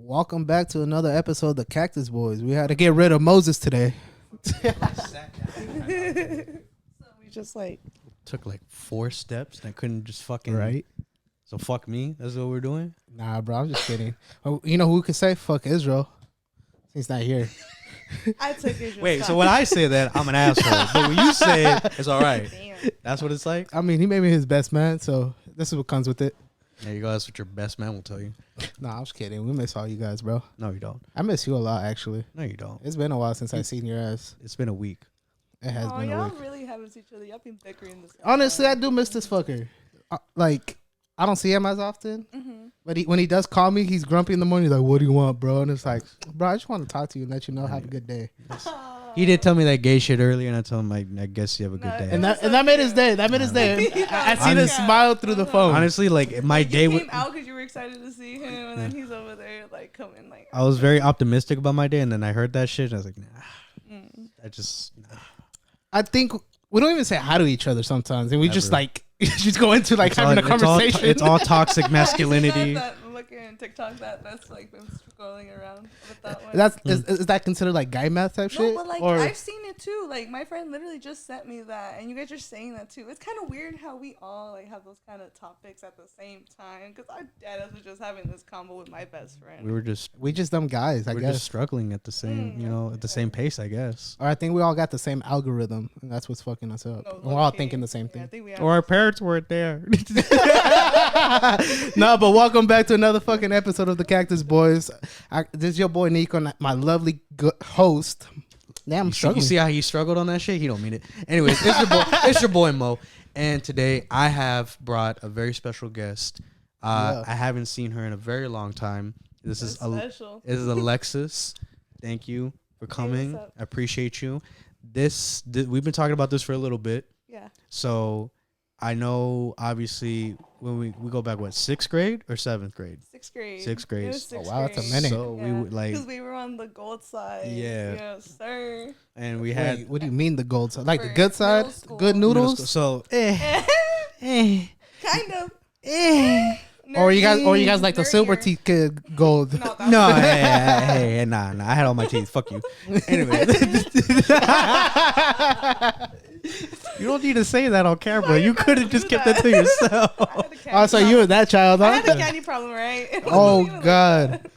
Welcome back to another episode of the Cactus Boys. We had to get rid of Moses today. So we just took like 4 steps and I couldn't just fucking Right? So fuck me. That's what we're doing. Nah, bro, I'm just kidding. Oh, you know who could say fuck Israel? He's not here. I took it. Wait, so when I say that, I'm an asshole. But when you say it, it's all right. Damn. That's what it's like? I mean, he made me his best man, so this is what comes with it. There you go. That's what your best man will tell you. Nah, I'm just kidding. We miss all you guys, bro. No, you don't. I miss you a lot, actually. No, you don't. It's been a while since I seen your ass. It's been a week. It has been a y'all week. really haven't seen each other. Y'all been bickering this. Honestly, I do miss this fucker. Like, I don't see him as often. But when he does call me, he's grumpy in the morning. He's like, what do you want, bro? And it's like, bro, I just want to talk to you and let you know have a good day. He did tell me that gay shit earlier, and I told him, I guess you have a good day. And that made his day. That made his day. I seen him smile through the phone. Honestly, like, my day You was... came out because you were excited to see him, and then he's over there, like, coming, like... I was very optimistic about my day, and then I heard that shit, and I was like, nah. I think we don't even say hi to each other sometimes, and we just Never. like just go into like having a conversation. It's all toxic masculinity. That looking at TikTok that's like been scrolling around with that one. That's is that considered like guy math type no, shit? but like Or I've seen it too. Like my friend literally just sent me that, and you guys are saying that too. It's kind of weird how we all like have those kind of topics at the same time. Because our dad was just having this combo with my best friend. we just dumb guys, I We're guess. just struggling at the same, at the same pace, I guess. Or I think we all got the same algorithm, and that's what's fucking us up. No, And we're all low-key. thinking the same Yeah, I thing. think we have Or our parents weren't there. No, but welcome back to another fucking episode of the Cactus Boys. This is your boy Nico, my lovely host. Damn, I'm You struggling. see how he struggled on that shit? He don't mean it. Anyways, it's your boy Mo. And today I have brought a very special guest. Yeah. I haven't seen her in a very long time. This is special. This is Alexis. Thank you for coming. what's up? I appreciate you. This we've been talking about this for a little bit. Yeah. So I know obviously when we go back, what, 6th grade or 7th grade? 6th grade. 6th grade. It was Oh, 6th wow, that's a grade. minute. So we would like, because we were on the gold side. Yeah. Yes, sir. and we had Wait, what do you mean the gold side? Like the For good side? middle school. Good middle noodles? school. So Kind of. Or you guys like the silver Nerdier. teeth kid gold? No, that no, was- hey, nah. I had all my teeth. Fuck you. Anyway, you don't need to say that on camera. Why You you could have gotta just do kept that to that? yourself. I had a candy Oh, so you were problem. that child, I had a huh? candy problem, right? It wasn't Oh even like God. that.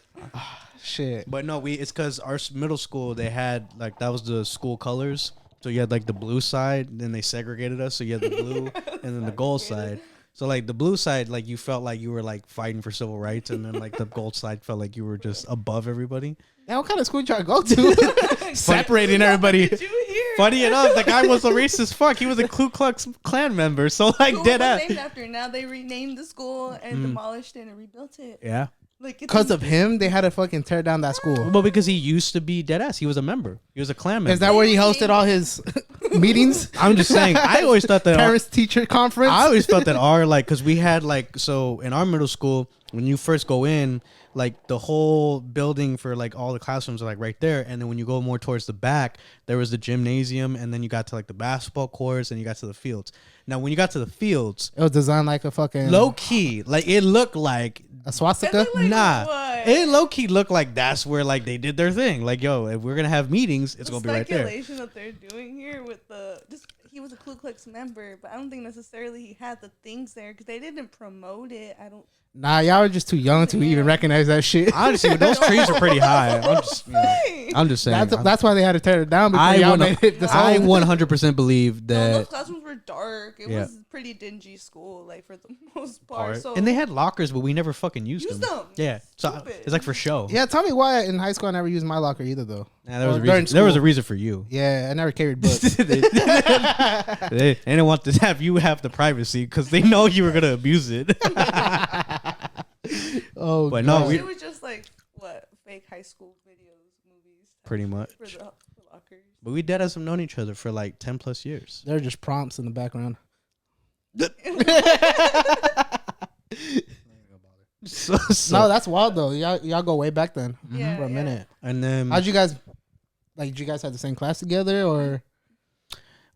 Shit. But no, it's because our middle school, they had like, that was the school colors. So you had like the blue side, then they segregated us. So you had the blue and then the gold side. So like the blue side, like you felt like you were like fighting for civil rights, and then like the gold side felt like you were just above everybody. Now, what kind of school you trying to go to? Separating everybody. Did you hear? Funny enough, the guy was a racist fuck. He was a Ku Klux Klan member. So like School dead was ass. named after. Now they renamed the school and demolished it and rebuilt it. Yeah. Like it's Because of him, they had to fucking tear down that school. Well, because he used to be dead ass. He was a member. He was a Klan member. Is that where he hosted all his meetings? I'm just saying. I always thought that. Parents teacher conference? I always felt that our like, because we had like, so in our middle school, when you first go in, like the whole building for like all the classrooms are like right there, and then when you go more towards the back, there was the gymnasium, and then you got to like the basketball courts, and you got to the fields. Now when you got to the fields, It was designed like a fucking low key, like it looked like a swastika. Like, nah, what? it low key looked like that's where like they did their thing. Like, yo, if we're gonna have meetings, it's the gonna be right there. speculation that they're doing here with he was a Ku Klux member, but I don't think necessarily he had the things there because they didn't promote it. I don't. Nah, y'all are just too young to even recognize that shit. Honestly, those trees are pretty high. I'm just saying. That's why they had to tear it down before I y'all wanna- made it this I old. 100% believe No, those that. classrooms were dark. It Yeah. was a pretty dingy school, like for the most part. So And they had lockers, but we never fucking used Use them. them. Yeah, so Stupid. it's like for show. Yeah, tell me why in high school I never used my locker either, though. Nah, there was Or a during reason. There was a school. reason for you. Yeah, I never carried books. They didn't want to have you have the privacy because they know you were gonna abuse it. Oh, But no, God. we- it was just like what fake high school videos, movies, type Pretty shit much. for the lockers. But we dead as have known each other for like 10+ years. They're just prompts in the background. So, No, that's wild though. Y'all go way back then Yeah, for a yeah. minute. and then How'd you guys like? Did you guys have the same class together or?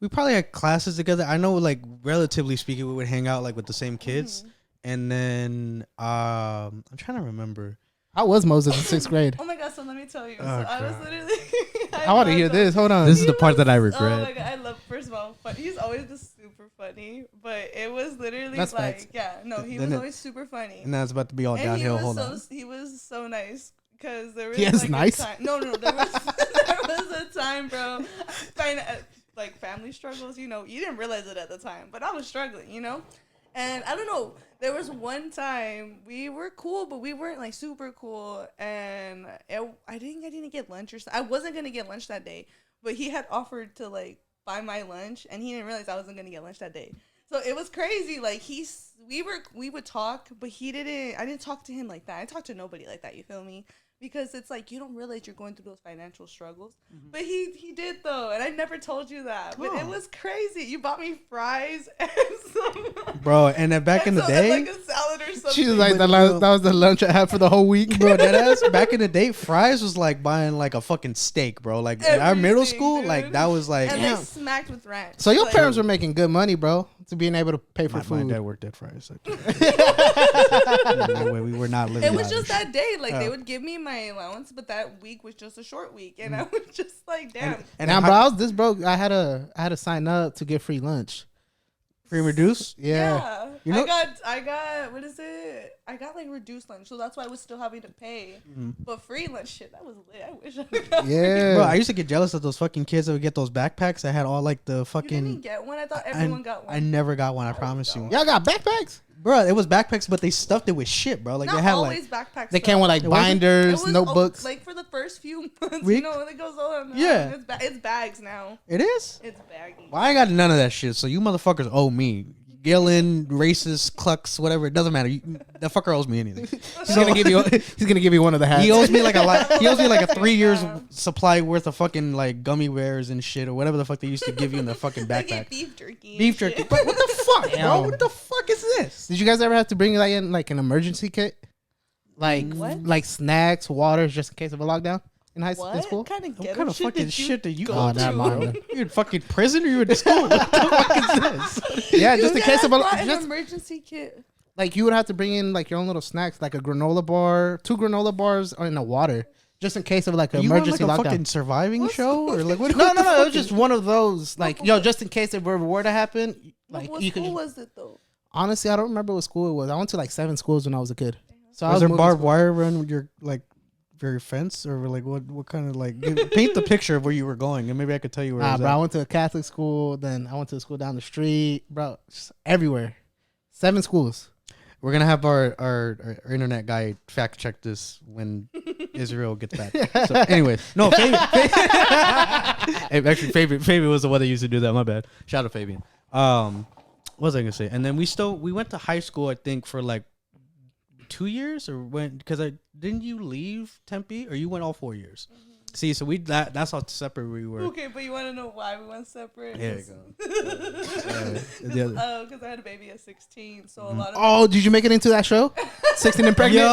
we probably had classes together. I know, like relatively speaking, we would hang out like with the same kids. And then I'm trying to remember. How was Moses in 6th grade? Oh my god! So let me tell you. Oh, So I was crap. literally. I want to hear this. Hold on. This is the part that I Oh regret. my god! I love. First of all, he's always just super funny. But it was literally That's like, facts. yeah, no, he Then was it- always super funny. And now it's about to be all And downhill. Hold on. he was so nice because there was He is like nice? a time. No, there was there was a time, bro. Like family struggles, you didn't realize it at the time, but I was struggling, And I don't know, there was one time we were cool, but we weren't like super cool, and I didn't get lunch I wasn't gonna get lunch that day, but he had offered to like buy my lunch, and he didn't realize I wasn't gonna get lunch that day. So it was crazy. Like we would talk, but I didn't talk to him like that. I talked to nobody like that. You feel me? Because it's like you don't realize you're going through those financial struggles. Mm-hmm. But he did though, and I never told you that. But it was crazy. You bought me fries and some Bro, and then back in the day, like a salad or something. She was like, that was the lunch I had for the whole week. bro, deadass. Back in the day, fries was like buying like a fucking steak, bro. Like in our middle Everything, school, dude. like that was like. And Damn. they smacked with ranch. So your Like, parents were making good money, bro, to being able to pay for My food. dad worked at fries. No way, we were not living. it was lavish. just that day. Like they Oh. would give me my allowance, but that week was just a short week, and I was just like, damn. And Now, how- bro, I was this broke. I had to sign up to get free lunch. free reduced. Yeah. You know- I got what is it? I got like reduced lunch, so that's why I was still having to pay. But free lunch, shit, that was lit. I wish I got Yeah. Bro, I used to get jealous of those fucking kids that would get those backpacks that had all like the You fucking. didn't get one. I thought everyone got one. I never got one. I promise you. Y'all got backpacks? Bro, it was backpacks, but they stuffed it with shit, bro. Like Not they had always like. backpacks. They came though. with like It wasn't- binders, It was, notebooks. like for the first few months, Week? when it goes on. Yeah. It's bags now. It is. It's baggy. Well, I ain't got none of that shit. So you motherfuckers owe me. Gillen, racist, clucks, whatever. It doesn't matter. That fucker owes me anything. He's gonna give you. He's gonna give you one of the hats. He owes me like a lot. He owes me like a 3 years supply worth of fucking like gummy bears and shit or whatever the fuck they used to give you in the fucking They get backpack. beef jerky. and Beef jerky. shit. But what the fuck, bro? Damn. What the fuck is this? Did you guys ever have to bring like in like an emergency kit, like What? like snacks, waters, just in case of a lockdown in high What school? kind of What ghetto kind of shit fucking did you shit did you go go Oh, never to? mind. bro? You in fucking prison or you in school? What the fuck is this? Yeah, just in You case guys of a brought an just emergency kit. like you would have to bring in like your own little snacks, like a granola bar, 2 granola bars, or in the water, just in case of like an You on emergency like a lockdown. fucking surviving show or like what? No, it was just one of those. Like, yo, just in case it were to happen, like What you could. school was it though? Honestly, I don't remember what school it was. I went to like 7 schools when I was a kid. So I Was there moving barbed schools. wire around your like your fence or like what kind of like paint the picture of where you were going and maybe I could tell you where. it Nah, was bro, at. I went to a Catholic school. Then I went to a school down the street, bro. Just everywhere. 7 schools. We're gonna have our internet guy fact check this when Israel gets back. So, anyway, no, actually, Fabian was the one that used to do that. My bad. Shout out Fabian. What was I gonna say? And then we went to high school. I think for like 2 years or when because didn't you leave Tempe or you went all 4 years? See, so that's how separate we were. Okay, but you want to know why we went separate? There you go. Because I had a baby at 16, so a lot of Oh, did you make it into that show? 16 and pregnant. Yo,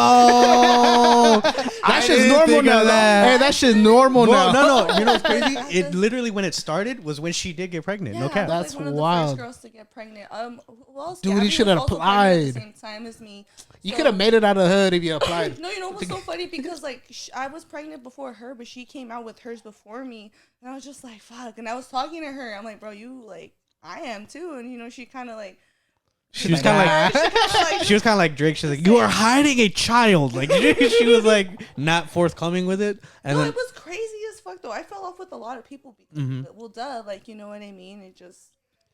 That shit's normal now. Hey, that shit's normal Well, now. no. You know what's crazy? It literally when it started was when she did get pregnant. No cap. I was, That's like one of wild. the first girls to get pregnant. Who else? Dude, you Gabby should was have also pregnant at the applied. same time as me. You So- could have made it out of the hood if you applied. No, you know what's so funny? Because like I was pregnant before her, but she came out with hers before me, and I was just like, "Fuck!" And I was talking to her. I'm like, "Bro, you like I am too," and she kind of like. She was kind of like she was kind of like Drake. She's like, "You are hiding a child." Like she was like not forthcoming with it, and No, then it was crazy as fuck though. I fell off with a lot of people because well, duh, like you know what I mean. It just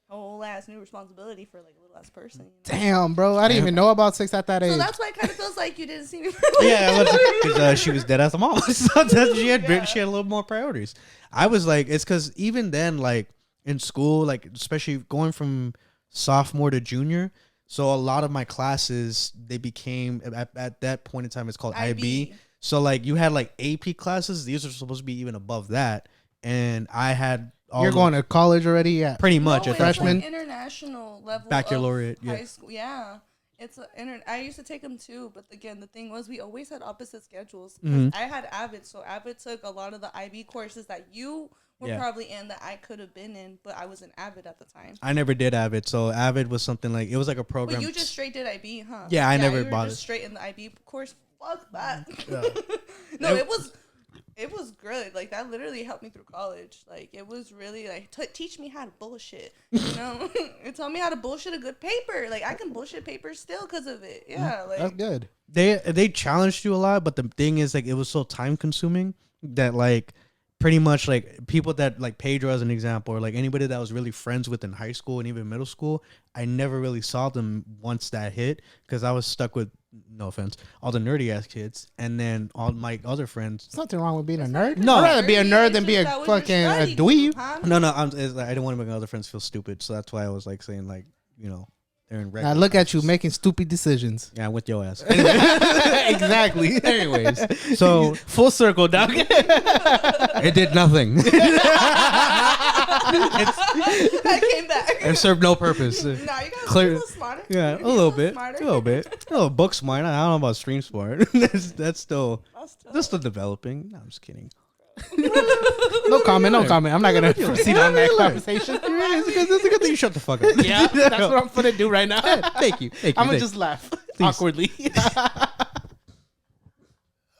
a whole ass new responsibility for like a little ass person. Damn, bro. I didn't even know about sex at that age. So that's why it kind of feels like you didn't see me. yeah, because she was dead as a mom, so she had a little more priorities. I was like, it's because even then, like in school, like especially going from sophomore to junior, so a lot of my classes they became at that point in time it's called IB. So like you had like AP classes; these are supposed to be even above that, and I had. You're going to college already? Yeah. pretty much No, at it's that freshman? like international level. Baccalaureate, Of yeah. high school. Yeah. It's I used to take them too, but again, the thing was we always had opposite schedules. I had Avid, so Avid took a lot of the IB courses that you were probably in that I could have been in, but I was in Avid at the time. I never did Avid, so Avid was something like it was like a program. But you just straight did IB, huh? Yeah, I never you were bothered. just straight in the IB course fuck that. Yeah. No, it was good. Like, that literally helped me through college. Like, it was really, like, teach me how to bullshit, you know? It taught me how to bullshit a good paper. Like, I can bullshit papers still because of it. Yeah, like. That's good. They challenged you a lot, but the thing is, like, it was so time consuming that, like, pretty much, like, people that, like, Pedro as an example, or like anybody that I was really friends with in high school and even middle school, I never really saw them once that hit, because I was stuck with, no offense, all the nerdy ass kids, and then all my other friends. There's nothing wrong with being a nerd. No. I'd rather be a nerd than be a That was your fucking a study dweeb. group, huh? No, it's like, I didn't want to make my other friends feel stupid, so that's why I was like saying, like, you know, they're in Now regular look at you classes. making stupid decisions. Yeah, with your ass. Exactly. Anyways, So full circle, dog. it did nothing. I came back. It served no purpose. Nah, you gotta Clear- be a little smarter. Yeah, You a gotta be little bit, smarter. a little bit, a little book smart. I don't know about stream smart. that's still developing. No, I'm just kidding. No comment. No comment. I'm not gonna proceed on that conversation. It's a good thing you shut the fuck up. Yeah, that's what I'm gonna do right now. Thank you. I'm gonna just laugh awkwardly.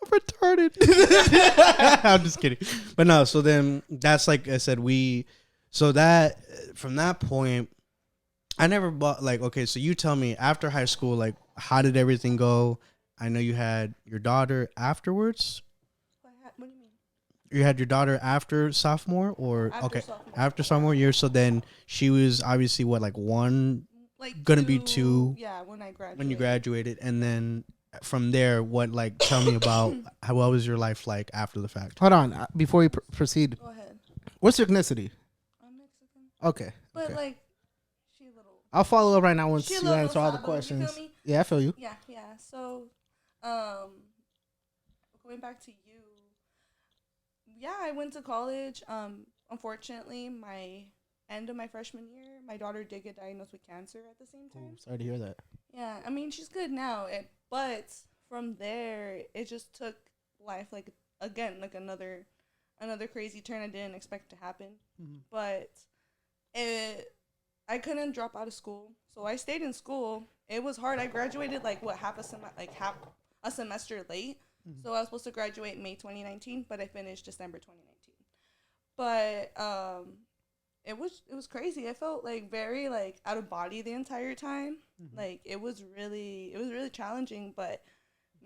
retarded. I'm just kidding. But no, so then that's like I said, so that from that point, I never bought like, okay, so you tell me after high school, like how did everything go? I know you had your daughter afterwards. What do you mean? You had your daughter after sophomore or After okay, sophomore. after sophomore year. So then she was obviously what, like one Like gonna be two Yeah, when I graduated. when you graduated, and then from there, what like tell me about what was your life like after the fact? Hold on, before you proceed. Go ahead. What's your ethnicity? I'm Mexican, Okay, but okay. like she a little. I'll follow up right now once She a you little answer all the rosado, you questions. feel me? Yeah, I feel you. Yeah. So, going back to you. Yeah, I went to college. Unfortunately, my end of my freshman year, my daughter did get diagnosed with cancer at the same time. Sorry to hear that. Yeah, I mean, she's good now. But from there, it just took life like again, like another crazy turn I didn't expect to happen. Mm-hmm. But I couldn't drop out of school, so I stayed in school. It was hard. I graduated like half a semester late. Mm-hmm. So I was supposed to graduate May 2019, but I finished December 2019. But it was crazy. I felt like very like out of body the entire time. Mm-hmm. Like it was really challenging. But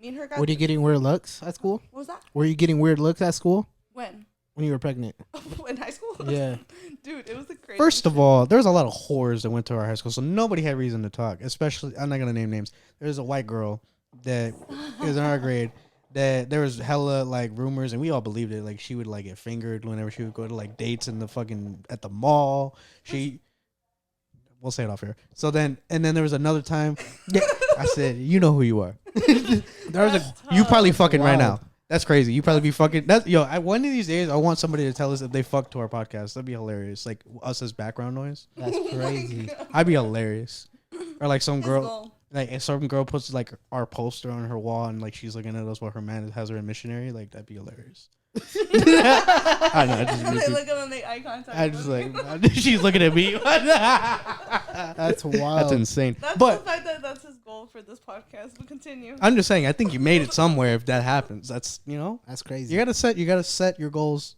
me and her got. Were you getting weird looks at school? What was that? Were you getting weird looks at school When? when you were pregnant? In high school? Yeah. Dude, it was the crazy. First of all, there was a lot of whores that went to our high school, so nobody had reason to talk. Especially, I'm not gonna name names. There's a white girl that is in our grade that there was hella like rumors, and we all believed it. Like she would like get fingered whenever she would go to like dates in the fucking at the mall. We'll say it off here. So then, and then there was another time. Yeah, I said, you know who you are. There was you probably fucking right now. That's crazy. You probably be fucking. That's one of these days, I want somebody to tell us if they fuck to our podcast. That'd be hilarious. Like us as background noise. That's crazy. I'd be hilarious. Or like some Let's girl, go. like if some girl puts like our poster on her wall and like she's looking at us while her man has her in missionary. Like that'd be hilarious. I know. They look at them, they eye contact. I just like she's looking at me. That's wild. That's insane. That's But the fact that that's his goal for this podcast. But continue. I'm just saying, I think you made it somewhere if that happens. That's That's crazy. you gotta set your goals.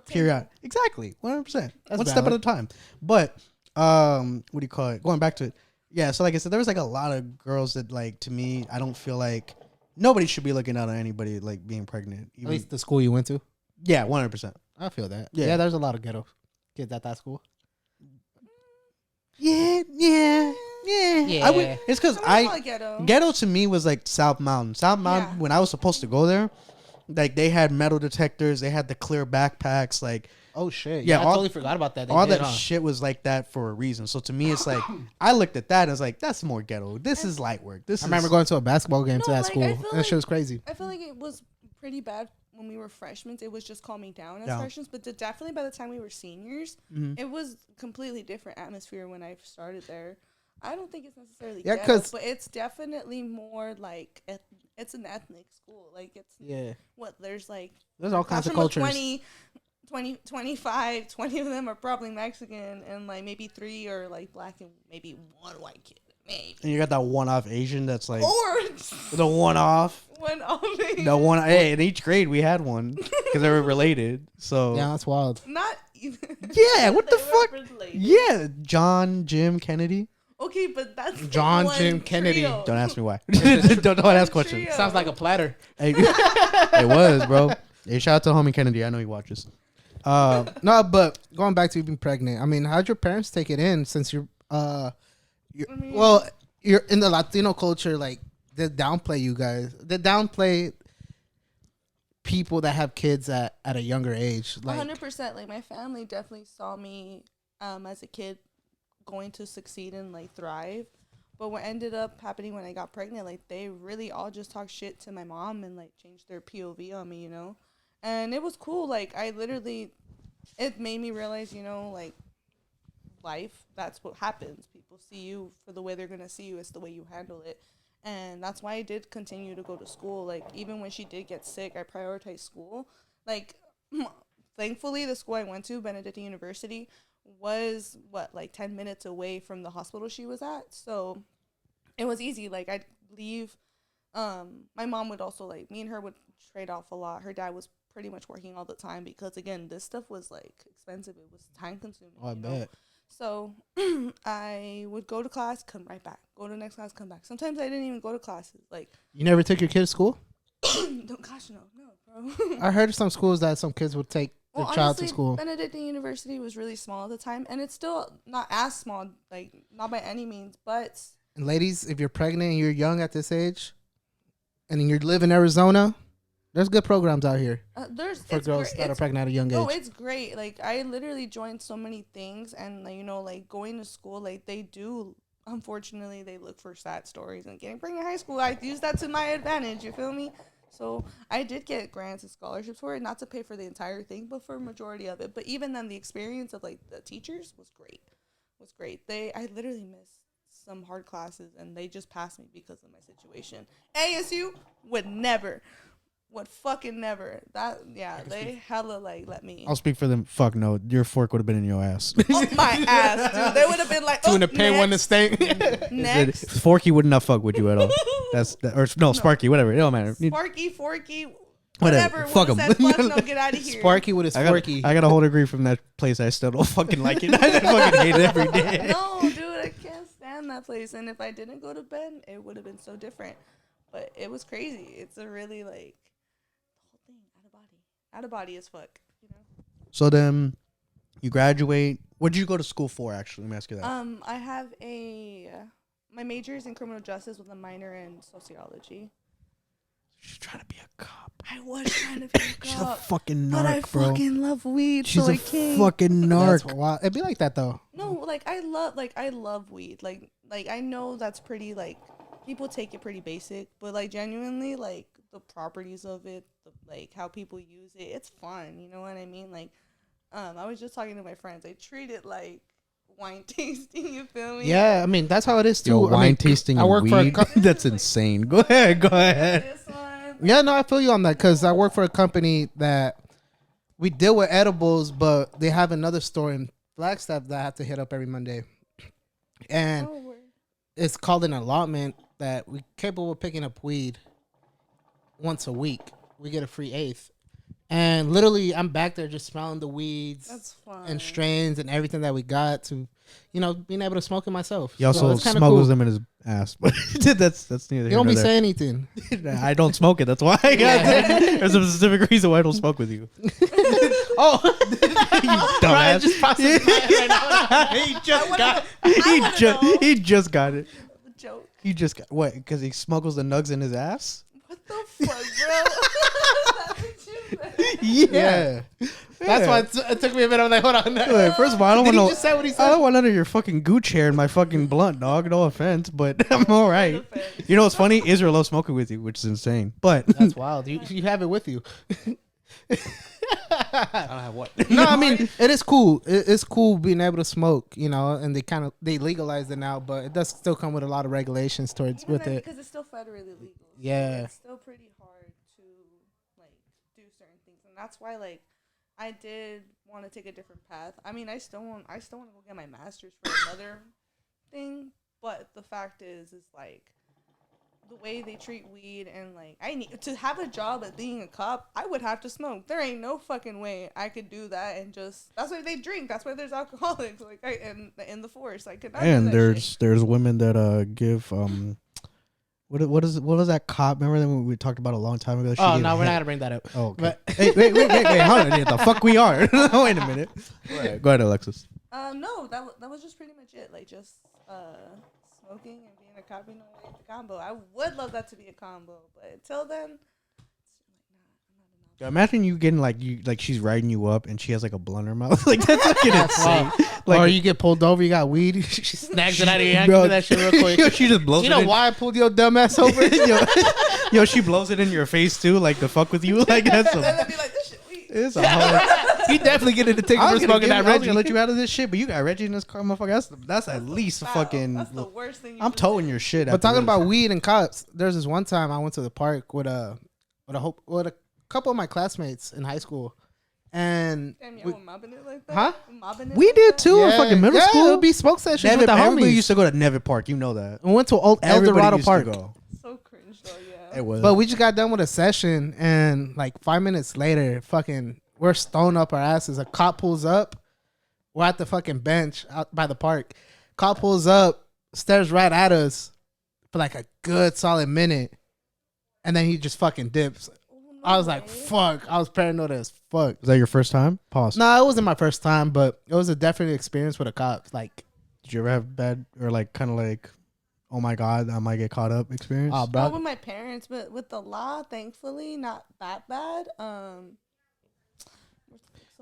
Period. Exactly. 100%. One step at valid. a time. But what do you call it? Going back to it. Yeah. So like I said, there was like a lot of girls that like to me, I don't feel like nobody should be looking out on anybody like being pregnant. At least the school you went to. Yeah, 100%. I feel that. Yeah. Yeah, there's a lot of ghetto kids at that school. Yeah. It's because I call it ghetto. ghetto to me was like South Mountain. South Mountain, Yeah. when I was supposed to go there, like they had metal detectors, they had the clear backpacks, like Oh shit! Yeah, I all- totally forgot about that. They all did, that huh? shit was like that for a reason. So to me, it's like I looked at that and was like, that's more ghetto. This is light work. I remember going to a basketball game to No, that like, school, I and feel that like- shit was crazy. I feel like it was pretty bad when we were freshmen. It was just calming down as Yeah. freshmen. But definitely by the time we were seniors, Mhm. it was completely different atmosphere when I started there. I don't think it's necessarily Yeah, ghetto, 'cause- but it's definitely more like it's an ethnic school. Like it's Yeah, there's like there's all kinds of classroom cultures. 20, 25, 20 of them are probably Mexican, and like maybe 3 are like black and maybe 1 white kid. Maybe. And you got that one-off Asian that's like Or the one-off. No one. Hey, in each grade we had one because they were related. So Yeah, that's wild. Not yeah, what the They were fuck? related. Yeah, John, Jim, Kennedy. Okay, but that's John, one Jim, Kennedy. trio. Don't ask me why. don't ask questions. Trio. Sounds like a platter. Hey, it was, bro. Hey, shout out to homie Kennedy. I know he watches. No, but going back to you being pregnant, I mean, how'd your parents take it in since you're you're in the Latino culture, like they downplay you guys. They downplay people that have kids at a younger age. Like 100%. Like my family definitely saw me as a kid going to succeed and like thrive. But what ended up happening when I got pregnant, like they really all just talked shit to my mom and like changed their POV on me, you know? And it was cool. Like I literally, it made me realize, you know, like life, that's what happens. People see you for the way they're going to see you. It's the way you handle it. And that's why I did continue to go to school. Like even when she did get sick, I prioritized school. Like thankfully the school I went to, Benedictine University, was like 10 minutes away from the hospital she was at. So it was easy. Like I'd leave. My mom would also like, me and her would trade off a lot. Her dad was pretty much working all the time because again, this stuff was like expensive. It was time consuming. I bet. So I would go to class, come right back. Go to the next class, come back. Sometimes I didn't even go to classes. Like You never took your kid to school? gosh, no, bro. I heard of some schools that some kids would take their child to school. Benedictine University was really small at the time, and it's still not as small, like not by any means, but. And ladies, if you're pregnant and you're young at this age, and you live in Arizona, there's good programs out here for girls that are pregnant at a young age. Oh, it's great. Like I literally joined so many things, and you know, like going to school, like they do. Unfortunately, they look for sad stories, and getting pregnant in high school, I use that to my advantage. You feel me? So I did get grants and scholarships for it, not to pay for the entire thing, but for a majority of it. But even then, the experience of like the teachers was great. I literally missed some hard classes, and they just passed me because of my situation. ASU would fucking never. They hella like let me. I'll speak for them. Fuck no, your fork would have been in your ass. Oh my ass, dude. They would have been like, Two in the pay, one to stay. Next. Forky would not fuck with you at all. No, Sparky, whatever. It don't matter. Sparky, Forky, Whatever. whatever. Fuck 'em. Fuck no, get out of here. Sparky with his forky. I got a whole degree from that place. I still don't fucking like it. I fucking hate it every day. No, dude, I can't stand that place. And if I didn't go to bed, it would have been so different. But it was crazy. It's a really like the whole thing out of body as fuck. You know. So then, you graduate. What did you go to school for? Actually, let me ask you that. I have my major is in criminal justice with a minor in sociology. She's trying to be a cop. I was trying to be a cop. She's a fucking narc, but I bro. fucking love weed. She's so a I can't. fucking narc. That's wild. It'd be like that though. No, like I love weed. Like I know that's pretty like people take it pretty basic, but like genuinely like the properties of it, like how people use it, it's fun. You know what I mean? Like I was just talking to my friends. I treat it like wine tasting. You feel me? Yeah, I mean that's how it is too. Yo, wine tasting. I work weed? for that's insane. Go ahead. This one. Yeah, no, I feel you on that because I work for a company that we deal with edibles, but they have another store in Flagstaff that I have to hit up every Monday, and it's called an allotment that we're capable of picking up weed once a week. We get a free eighth. And literally, I'm back there just smelling the weeds and strains and everything that we got to, you know, being able to smoke it myself. He also smuggles them in his ass, but that's neither. You don't be saying anything. I don't smoke it. That's why. There's a specific reason why I don't smoke with you. Oh, you dumbass! Just processed right now. He just got it. Joke. He just got what? Because he smuggles the nugs in his ass. What the fuck, bro? That's what you said. Yeah. That's why it took me a minute. I'm like, hold on. Wait, first of all, I don't want Did he just say what he said? I don't want none of your fucking gooch hair in my fucking blunt, dog. No offense, but I'm all right. You know what's funny? Israel loves smoking with you, which is insane. But That's wild. You have it with you. I don't have what? No, I mean it is cool. It's cool being able to smoke, you know, and they legalized it now, but it does still come with a lot of regulations towards with it. Because it's still federally legal. So Yeah. it's still pretty hard to like do certain things, and that's why like I did want to take a different path. I mean, I still want to go get my master's for another thing, But the fact is like the way they treat weed and like I need to have a job at being a cop. I would have to smoke. There ain't no fucking way I could do that and just. That's why they drink. That's why there's alcoholics. Like in the force, I could not. And do that shit. there's women that give what is that cop? Remember that we talked about a long time ago? Oh no, we're not gonna bring that up. Oh, okay. Hey, wait, hold on. The fuck we are? Wait a minute. Go ahead, Alexis. No, that was just pretty much it. Like just smoking and being a cop, you know, like the combo. I would love that to be a combo, but until then, Imagine you getting like she's riding you up and she has like a blunt in her mouth. Like that's fucking insane. Like, or you get pulled over, you got weed, she snags it out of your hand. Do that shit real quick. She just blows. You know why I pulled your dumb ass over? Yo, she blows it in your face too, like to fuck with you. Like that's and then be like, this shit weed. It's a hard. You definitely get in the ticket for smoking that I was Reggie. gonna let you out of this shit, but you got Reggie in this car, motherfucker. That's at least fucking. That's the worst thing. I'm towing your shit. But talking about weed and cops, there's this one time I went to the park with a couple of my classmates in high school, and Damn, y'all mobbing it like that? Huh? Mobbing it we like did that? too in fucking middle school. It would be smoke sessions Nevitt, with the everybody homies. used to go to Nevitt Park. You know that. We went to old El Everybody Dorado used to Park. go. So cringe though, yeah. It was. But we just got done with a session, and like 5 minutes later, fucking, we're stoned up our asses. A cop pulls up. We're at the fucking bench out by the park. Cop pulls up, stares right at us for like a good solid minute, and then he just fucking dips. I was like, fuck. I was paranoid as fuck. Was that your first time? Pause. No, it wasn't my first time, but it was a definite experience with a cop. Like, Did you ever have bad or like kind of like, oh my god, I might get caught up experience? oh, Not bro. with my parents, but with the law, thankfully, not that bad.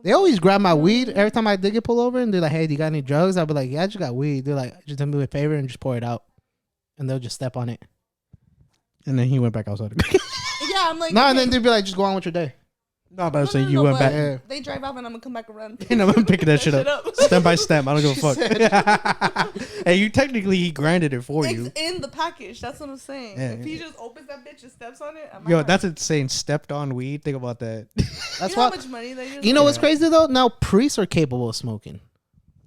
They always grab my weed every time I did get pulled over, and they're like, hey, do you got any drugs? I'll be like, yeah, I just got weed. They're like, just do me a favor and just pour it out. And they'll just step on it. And then he went back outside. Yeah, I'm like, No, okay. and then they'd be like, just go on with your day. No, but I was No, saying no, you no, went but back. Yeah. They drive off and I'm gonna come back around. And I'm picking that shit up. Step by step. I don't give a fuck. She Hey, you technically he grinded it for It's you. in the package. That's what I'm saying. Yeah. If he just opens that bitch and steps on it, I might Yo, not. that's insane. Stepped on weed. Think about that. That's you know how why. much money they use? You know what's crazy though? Now priests are capable of smoking.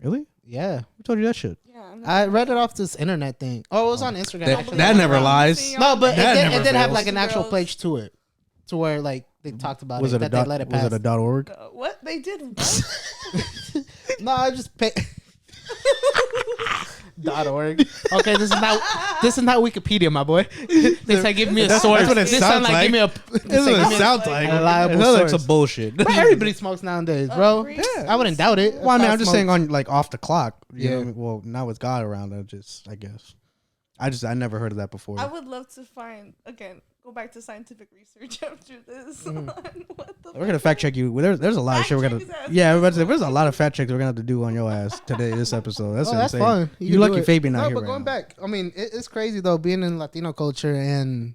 Really? Yeah, Who told you that shit? Yeah, I'm not- I read it off this internet thing. Oh, it was on Instagram. That- actually. that never lies. No, but That it never did have fails. like an actual Girls. page to it, to where like they talked about Was it. it a That they dot? let it Was pass. it a .org? What they did? What? No, I just pay. .org. Okay, this is not Wikipedia, my boy. They say give me a source. That's what it This sounds sound like. Give me a. This is what it sounds like. a reliable It sounds like source. some bullshit. But everybody smokes nowadays, bro. priest? I wouldn't doubt it. Well, I mean, If I'm just smoked- saying on like off the clock. You know Yeah. what I mean? Well, now with God around, I guess. I never heard of that before. I would love to find again. Go back to scientific research after this. On what the We're gonna fact check you. There's a lot of Fact shit we're check gonna. his ass. Yeah, there's a lot of fact checks we're gonna have to do on your ass today. This episode. That's Oh, that's insane. fun. You can lucky do it. Fabian not No, here but right going now. back, I mean, it's crazy though being in Latino culture and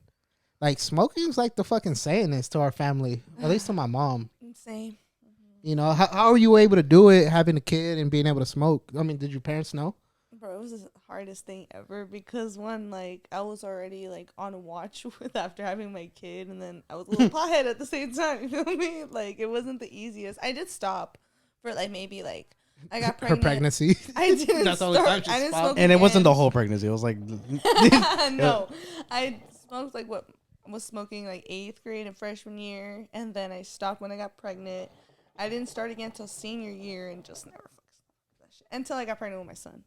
like smoking's like the fucking saying this to our family, at least to my mom. insane. You know, how are you able to do it having a kid and being able to smoke? I mean, did your parents know? Bro, it was the hardest thing ever because one, like, I was already like on watch with after having my kid, and then I was a little pothead at the same time. You feel me? Like, it wasn't the easiest. I did stop for like maybe like I got pregnant. Her pregnancy. I didn't. That's the only start. time she I didn't stopped. smoke And it wasn't the again. whole pregnancy. It was like No, I smoked like what was smoking like 8th grade and freshman year, and then I stopped when I got pregnant. I didn't start again until senior year, and just never fucking stopped that shit until I got pregnant with my son.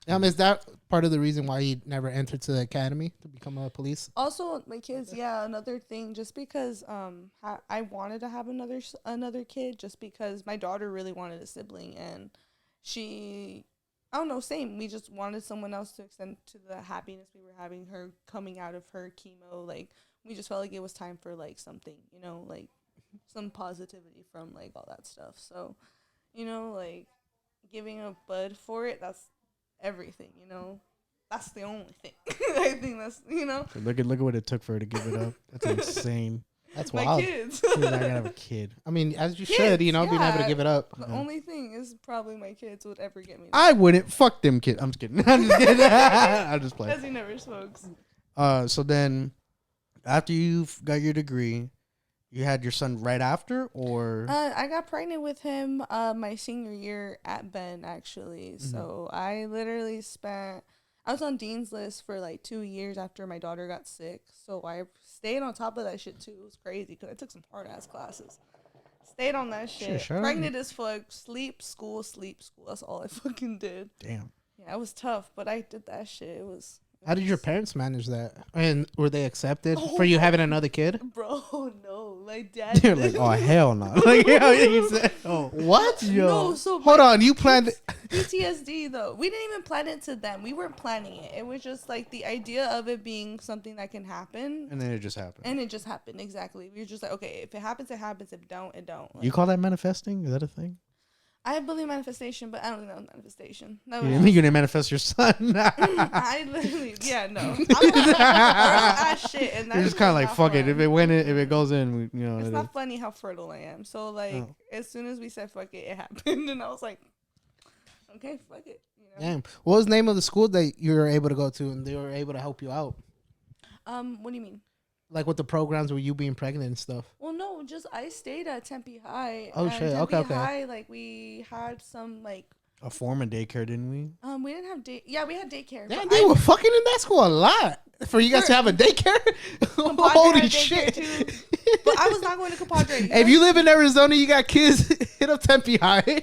Is that part of the reason why you never entered to the academy to become a police? Also, my kids, yeah, another thing, just because I wanted to have another kid, just because my daughter really wanted a sibling, and she, I don't know, same. We just wanted someone else to extend to the happiness we were having, her coming out of her chemo. Like, we just felt like it was time for like something, you know, like some positivity from like all that stuff. So, you know, like giving a bud for it, that's everything, you know. That's the only thing. I think that's, you know, look at what it took for her to give it up. That's insane. That's my wild. kids. Dude, I gotta have a kid. I mean, as you Kids, should, you know, being able to yeah. give it up. The only thing is probably my kids would ever get me. I wouldn't. Fuck them kids. I'm just kidding. I'm just kidding. I'm just playing. Because he never smokes. So then, after you got your degree, you had your son right after, or I got pregnant with him my senior year at Ben, actually. So I literally spent, I was on Dean's List for like 2 years after my daughter got sick. So I stayed on top of that shit too. It was crazy because I took some hard ass classes. Stayed on that shit. Sure. Pregnant as fuck. Sleep, school, sleep, school. That's all I fucking did. Damn. Yeah, it was tough, but I did that shit. It was. How did your parents manage that? And were they accepted for you having another kid? Bro, no. My dad. They're like, oh hell no. Like, yeah, you said, oh, What? yo. No, so Hold on, you planned. PTSD though. We didn't even plan it to them. We weren't planning it. It was just like the idea of it being something that can happen. And then it just happened. And it just happened, exactly. We were just like, okay, if it happens, it happens. If it don't, it don't. Like, You call that manifesting? Is that a thing? I believe manifestation, but I don't know manifestation. That You was didn't manifest your son. I literally, yeah, no. I'm shit, and You're just kind of like, fuck it. If it goes in, you know. It's not funny how fertile I am. So like, as soon as we said fuck it, it happened, and I was like, okay, fuck it. You know? Damn. What was the name of the school that you were able to go to and they were able to help you out? What do you mean? Like with the programs where you being pregnant and stuff. Well, no, just I stayed at Tempe High. Oh, and shit. Tempe Okay. High, like we had some like A form of daycare, didn't we? we didn't have yeah, we had daycare. Yeah, but they were fucking in that school a lot for you guys to have a daycare. Compadre Holy had daycare shit! too. But I was not going to Compadre. If you live in Arizona, you got kids. Hit up Tempe High.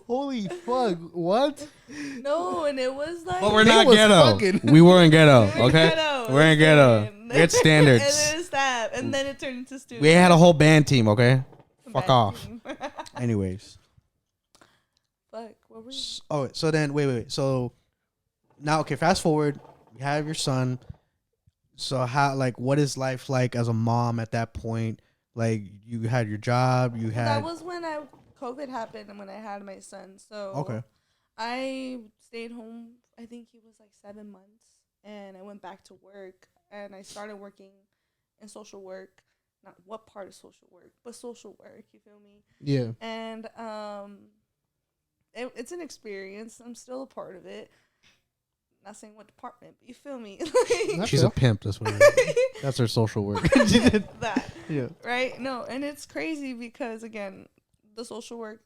Holy fuck! What? No, and it was like. But we're They not was ghetto. fucking- We weren't ghetto, We're okay? ghetto. We're in ghetto. Good standards. And then it's that, and then it turned into students. We had a whole band team, okay? Fuck Bad off. team. Anyways. Fuck. What were you? Oh, so then wait. So now, okay, fast forward. You have your son. So how, like, what is life like as a mom at that point? Like, you had your job. You had. That was when COVID happened and when I had my son. So Okay. I stayed home. I think he was like 7 months, and I went back to work, and I started working in social work. Not what part of social work, but social work. You feel me? Yeah. And it's an experience. I'm still a part of it. Not saying what department, but you feel me? She's a pimp. That's what it is. That's her social work. That. Yeah. Right? No, and it's crazy because, again, the social work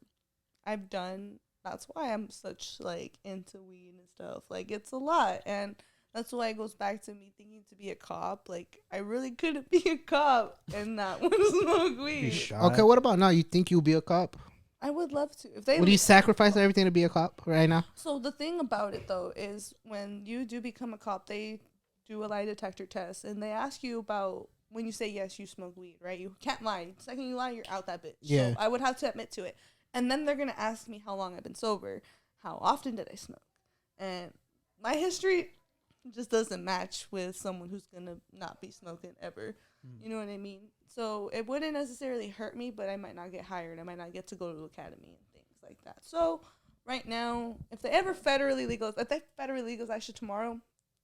I've done, that's why I'm such, like, into weed and stuff. Like, it's a lot. And that's why it goes back to me thinking to be a cop. Like, I really couldn't be a cop and not want to smoke weed. Okay, what about now? You think you'll be a cop? I would love to. If they Would you sacrifice everything to be a cop right now? So the thing about it, though, is when you do become a cop, they do a lie detector test, and they ask you about when you say yes, you smoke weed, right? You can't lie. The second you lie, you're out that bitch. Yeah. So I would have to admit to it. And then they're going to ask me how long I've been sober, how often did I smoke. And my history just doesn't match with someone who's going to not be smoking ever. You know what I mean? So it wouldn't necessarily hurt me, but I might not get hired. I might not get to go to the academy and things like that. So right now, if they ever federally legalize that shit tomorrow,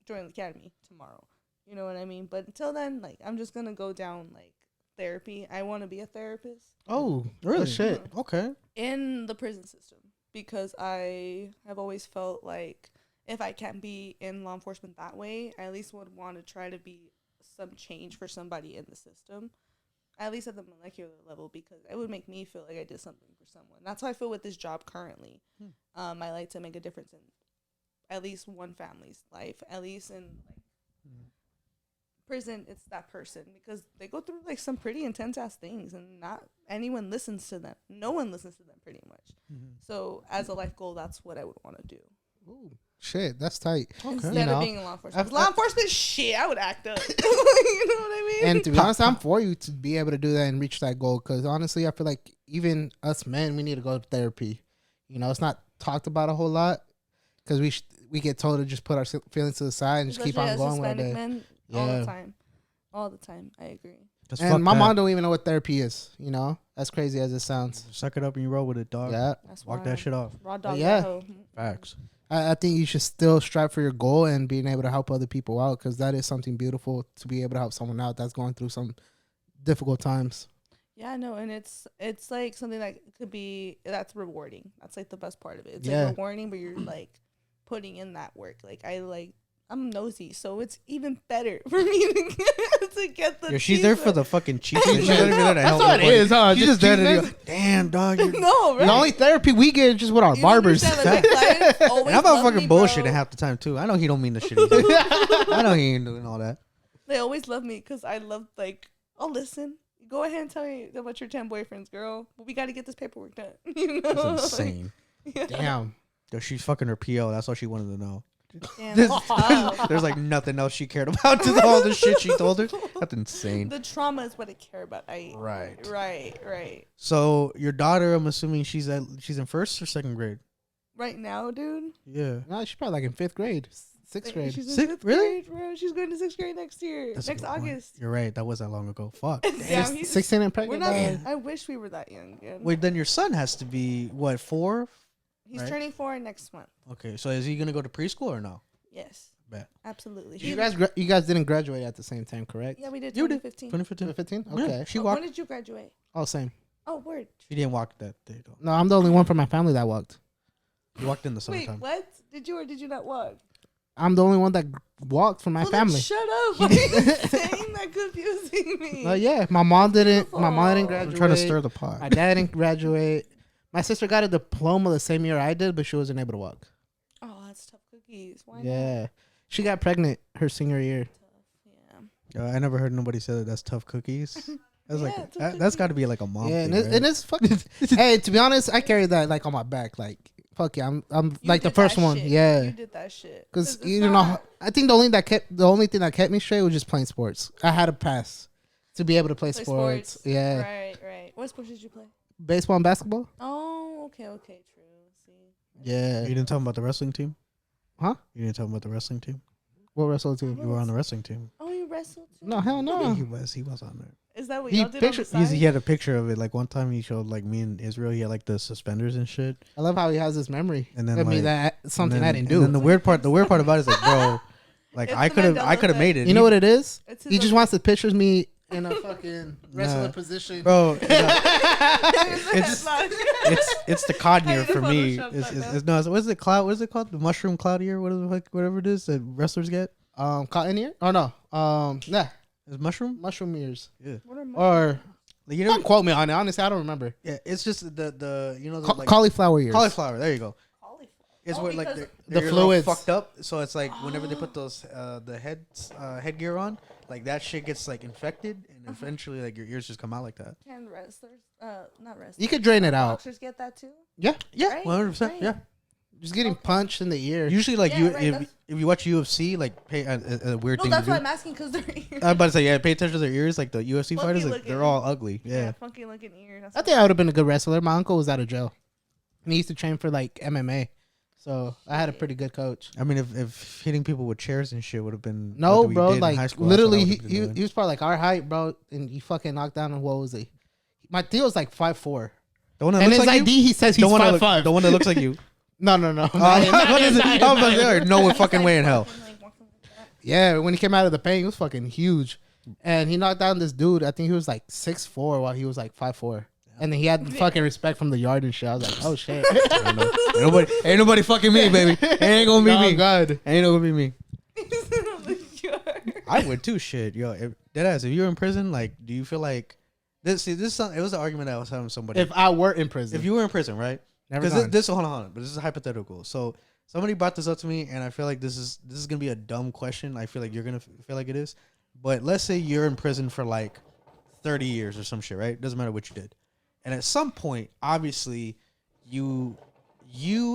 join the academy tomorrow. You know what I mean? But until then, like, I'm just going to go down, like, therapy. I want to be a therapist. Oh, Really? shit. Okay. In the prison system, because I have always felt like if I can't be in law enforcement that way, I at least would want to try to be some change for somebody in the system, at least at the molecular level, because it would make me feel like I did something for someone. That's how I feel with this job currently. I like to make a difference in at least one family's life, at least in like prison. It's that person, because they go through like some pretty intense ass things, and not anyone listens to them. No one listens to them, pretty much. So as a life goal, that's what I would want to do. Ooh, shit, that's tight. Instead You know, of being in law enforcement. 'Cause I've- law enforcement shit, I would act up. You know what I mean? And to be honest, I'm for you to be able to do that and reach that goal. Because honestly, I feel like even us men, we need to go to therapy. You know, it's not talked about a whole lot because we get told to just put our feelings to the side and just keep on Especially as going with our Hispanic day. men, Yeah. all the time. I agree. And my mom don't even know what therapy is. You know, as crazy as it sounds. Suck it up and you roll with it, dog. Yeah, That's Walk wild. that shit off. Raw dog. Yeah. that hoe. Facts. I think you should still strive for your goal and being able to help other people out, because that is something beautiful to be able to help someone out that's going through some difficult times. Yeah, no, and it's like something that could be, that's rewarding. That's like the best part of it. It's Yeah. like rewarding, but you're like putting in that work. Like I I'm nosy, so it's even better for me to get the. Yeah, she's there for the fucking cheese. She's not even there to help. That's what it is, huh? She's just there to cheese go, damn, dog. You're No, right? The only therapy we get is just with our You barbers. understand, like, my clients always And I'm love fucking me, bullshitting bro. half the time too. I know he don't mean the shit. He does. I know he ain't doing all that. They always love me because I love, like, I'll listen. Go ahead and tell me about your 10 boyfriends, girl. But we got to get this paperwork done. You know? That's insane. Yeah. Damn. Yo, she's fucking her PO. That's all she wanted to know. Damn, There's, that's tough. there's like nothing else she cared about to all the shit she told her. That's insane. The trauma is what I care about. Right. Right. So your daughter, I'm assuming she's in first or second grade. Right now, dude. Yeah. No, she's probably like in 5th grade, 6th grade. She's in Sixth? 5th Really? grade, bro. She's going to 6th grade next year. That's a next good point. August. You're right. That was that long ago. Fuck. Damn, he's 16 and we're pregnant. not. dog. I wish we were that young. Dude. Wait, then your son has to be what, 4? He's right. turning 4 next month. Okay, so is he gonna go to preschool or no? Yes, Bet. absolutely. You guys didn't graduate at the same time, correct? Yeah, we did. You did. 2015. 2015. 15? Okay. Yeah, she Oh, walked. when did you graduate? All same. Oh, word. She didn't walk that day though. No, I'm the only one from my family that walked. You walked in the Wait, summertime. what? Did you or did you not walk? I'm the only one that walked from my Well, then family. shut up. What are you saying? That confusing me. Yeah, my mom didn't. My mom didn't Oh. graduate. I'm trying to stir the pot. My dad didn't graduate. My sister got a diploma the same year I did, but she wasn't able to walk. Oh, that's tough cookies. Why not? Yeah, she got pregnant her senior year. Yeah. I never heard nobody say that. That's tough cookies. That's Yeah, like tough that's got to cookies. be like a mom Yeah, thing. and, right? and it's fucking. Hey, to be honest, I carry that like on my back. Like, fuck yeah, I'm You like the did first that one. shit. Yeah, You did that shit. because it's you know, not- I think the only thing that kept me straight was just playing sports. I had a pass to be able to play sports. Yeah, Right. What sports did you play? baseball and basketball. Oh, okay, true. See. Yeah. You didn't tell him about the wrestling team? Huh? You didn't tell him about the wrestling team? What wrestling team? You were on the wrestling team. Oh, you wrestled too? No, hell no. He was on there. Is that what He y'all did on the pictured- side? He had a picture of it. Like one time he showed like me and Israel. He had like the suspenders and shit. I love how he has this memory. And then I mean, like, that something and then, I didn't And then do. the weird part about it is like, bro, like It's I the could have Mandela made it. You know what it is? It's He just own- wants to picture me in a fucking wrestler Nah. position. Bro. It's It's the cod I year need to for me. Photoshop It's, that it's, now. it's no. What is it? Cloud? What is it called? The mushroom cloud year? Whatever it is that wrestlers get. Cotton ear? Oh no. Nah. Is mushroom? Mushroom ears. Yeah. Or Like, you don't quote me on it. Honestly, I don't remember. Yeah. It's just the you know the, like, Cauliflower ears. cauliflower. There you go. It's Oh, where like because- the The fluids fluids. fucked up. So it's like whenever they put those the headgear on, like that shit gets like infected, and eventually like your ears just come out like that. Can wrestlers, not wrestlers. You could drain it out. Boxers get that too? Yeah. Yeah, Right, 100%. right. Yeah. Just getting punched in the ear. Usually, like Yeah, you, right, if that's- if you watch UFC, like pay a weird No, thing that's to why do. I'm asking because they're I'm about to say, yeah, pay attention to their ears. Like the UFC Funky fighters, like, looking. they're all ugly. Yeah. funky looking ear. That's I think I would have been a good wrestler. My uncle was out of jail, and he used to train for like MMA. So I had a pretty good coach. I mean, if hitting people with chairs and shit would have been No, what we bro, did in high like school, that's what I literally, would've been he doing. was probably like our height, bro, and he fucking knocked down. And what was he? My Theo's like 5'4", the one that and looks his like ID you? he says he's the one that 5'5". the one that looks like you. No. What is it? I was about to say, there ain't no fucking way in hell. Yeah, when he came out of the pain, he was fucking huge, and he knocked down this dude. I think he was like 6'4" while he was like 5'4". And then he had fucking respect from the yard and shit. I was like, oh shit. Ain't nobody fucking me, baby. Ain't gonna be Oh, me. God. Ain't gonna be me. I would too. Shit, yo. Deadass, if you were in prison, like, do you feel like this? See, this it was an argument I was having with somebody. If I were in prison. If you were in prison, right? Never Because gone. this hold on, but this is hypothetical. So somebody brought this up to me, and I feel like this is gonna be a dumb question. I feel like you're gonna feel like it is. But let's say you're in prison for like 30 years or some shit, right? Doesn't matter what you did. And at some point, obviously, you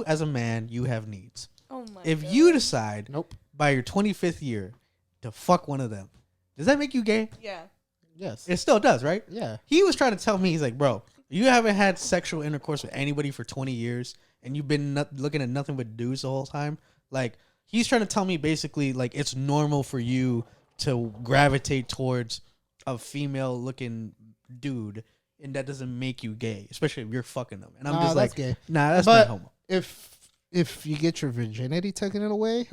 as a man, you have needs. Oh my If God. you decide Nope. by your 25th year to fuck one of them, does that make you gay? Yeah. Yes. It still does, right? Yeah. He was trying to tell me, he's like, bro, you haven't had sexual intercourse with anybody for 20 years and you've been looking at nothing but dudes the whole time. Like, he's trying to tell me basically, like, it's normal for you to gravitate towards a female looking dude, and that doesn't make you gay, especially if you're fucking them. And I'm Nah, just that's like, gay. nah, that's But- not homo. If you get your virginity taken away,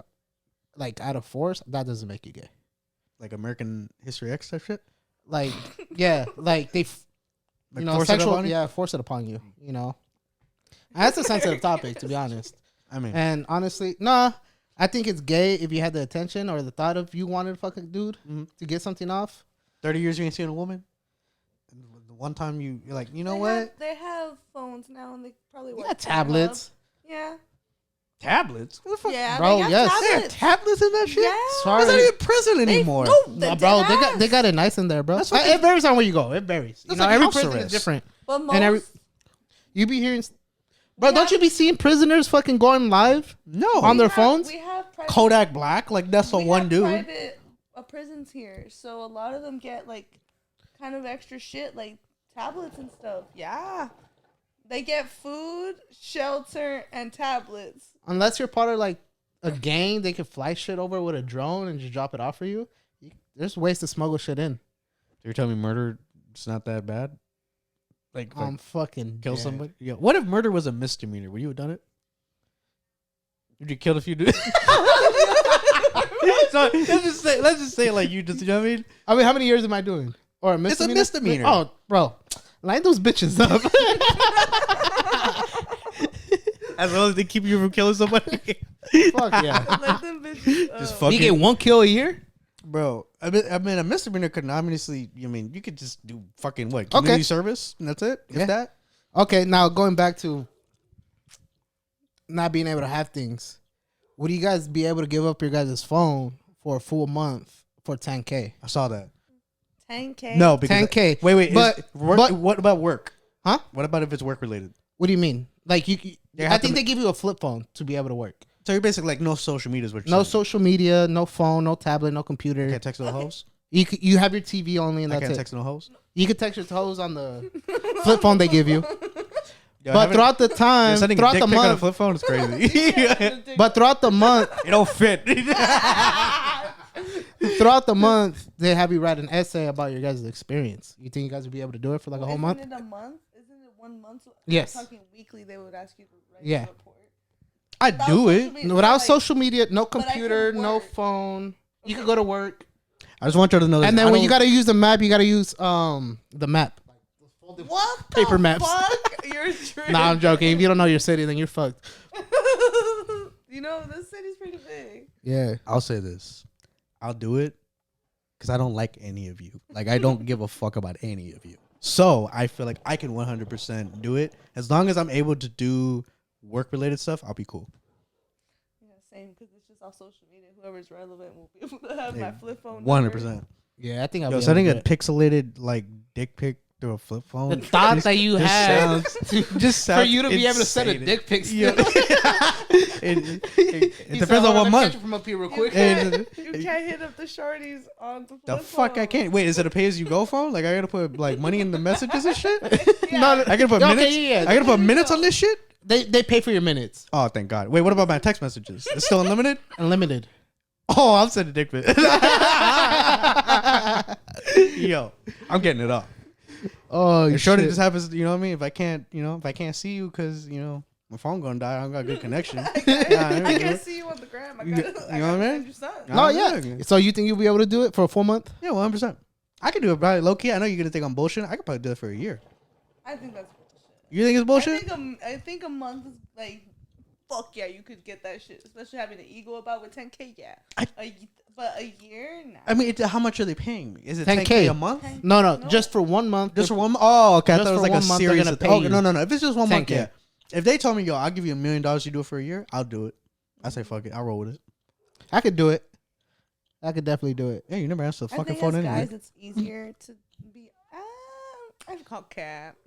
like out of force, that doesn't make you gay. Like American History X type shit. Like, yeah, like they, Like you know, force it sexual, upon you? yeah, force it upon you. You know, that's a sensitive topic, to be honest. I mean, And honestly, nah, I think it's gay if you had the attention or the thought of you wanted to fuck a dude to get something off. 30 years you ain't seen a woman. The one time you're like, you know what? They have phones now, and they probably You got tablets. Yeah. Tablets? What the fuck? Yeah, Bro, they got yes. They have tablets. tablets in that shit? Yeah. Sorry. It's not even prison anymore. No, bro, they got it nice in there, bro. That's what It varies on where you go. It varies. You That's know, like every house prison is arrest. different. But most, And you be hearing, bro. Don't you be seeing prisoners fucking going live No. on their phones? We have private, Kodak Black, like that's the we one have dude. private prisons here, so a lot of them get like kind of extra shit, like tablets and stuff. Yeah, they get food, shelter, and tablets. Unless you're part of like a gang, they can fly shit over with a drone and just drop it off for you. There's ways to smuggle shit in. You're telling me murder is not that bad? Like I'm fucking kill dead. somebody? Yeah. What if murder was a misdemeanor? Would you have done it? Would you kill a few dudes? So let's just say like you just, you know what I mean? I mean, how many years am I doing? Or a misdemeanor? It's a misdemeanor. Oh, bro, line those bitches up. As long as they keep you from killing somebody. Fuck yeah. Let them bitches. Just You fucking, get 1 kill a year? bro. I mean, a misdemeanor could obviously. I mean, you could just do fucking what community service, and that's it. Yeah. If that. Okay, now going back to not being able to have things. Would you guys be able to give up your guys' phone for a full month for $10K? I saw that. 10K. No, because 10K. Wait, But what about work? Huh? What about if it's work related? What do you mean? Like You I have think to they give you a flip phone to be able to work. So you're basically like no social media is what you're No saying. social media, no phone, no tablet, no computer. Can't text no hoes. You have your TV only, and I that's can't it. text no hoes. You can text your toes on the flip phone they give you. Yo, But throughout the time, sending a throughout dick the pic on a month, flip phone is crazy. It but throughout the month, don't fit. throughout the month, they have you write an essay about your guys' experience. You think you guys would be able to do it for like a whole month? Isn't it a month? Isn't it 1 month? Yes. Talking weekly, they would ask you to write Yeah. a report. I do it. Without like, social media, no but I can computer, no work. phone. You can go to work, I just want you to know. and then when you gotta use the map, you gotta use the map. What Paper the maps. fuck? You're tripping. Nah, I'm joking. If you don't know your city, then you're fucked. You know, this city's pretty big. Yeah. I'll say this. I'll do it because I don't like any of you. Like I don't give a fuck about any of you. So I feel like I can 100% do it as long as I'm able to do work related stuff. I'll be cool. Yeah, same, because it's just off social media. Whoever's relevant will be able to have Yeah, my flip phone. 100%. Yeah, I think I'll Yo, be sending able a to do pixelated like dick pic through a flip phone. The thought that you just have just for sounds you to be able to send a insane. dick pic. Yeah. it He depends said, on "Hold what let me month. catch it from up here real You quick. can't, you can't hit up the shorties on the flip The fuck phone. I can't. Wait, is it a pay as you go phone? Like I gotta put like money in the messages and shit? Yeah. No, I gotta put Okay, minutes. yeah. I gotta put minutes on this shit? They pay for your minutes. Oh, thank God. Wait, what about my text messages? It's still unlimited? Unlimited. Oh, I'm sending dick pic. Yo, I'm getting it up. Oh, If shorty shit. just happens, you know what I mean? If I can't see you because, you know, my phone gonna die, I don't got good connection. I can't see you on the gram. I gotta, You know what I gotta mean? send you something. No, yeah. So you think you'll be able to do it for a full month? Yeah, 100%. I could do it probably low key. I know you're gonna think I'm bullshit. I could probably do it for a year. I think that's bullshit. You think it's bullshit? I think a month is like, fuck yeah, you could get that shit. Especially having an ego about with 10K, yeah. But a year, nah. I mean, how much are they paying me? Is it 10K 10K a month? No, No. just for 1 month. Just for 1 month? Oh, okay. I Just thought it was for like a 1 month, they're series. gonna Of pay oh, you no. If it's just 1 month, 10K. yeah. If they told me, yo, I'll give you $1 million, you do it for a year, I'll do it. I say fuck it. I'll roll with it. I could do it. I could definitely do it. Yeah, you never answered the I fucking think phone as anyway. guys, it's easier to be. I've called cap.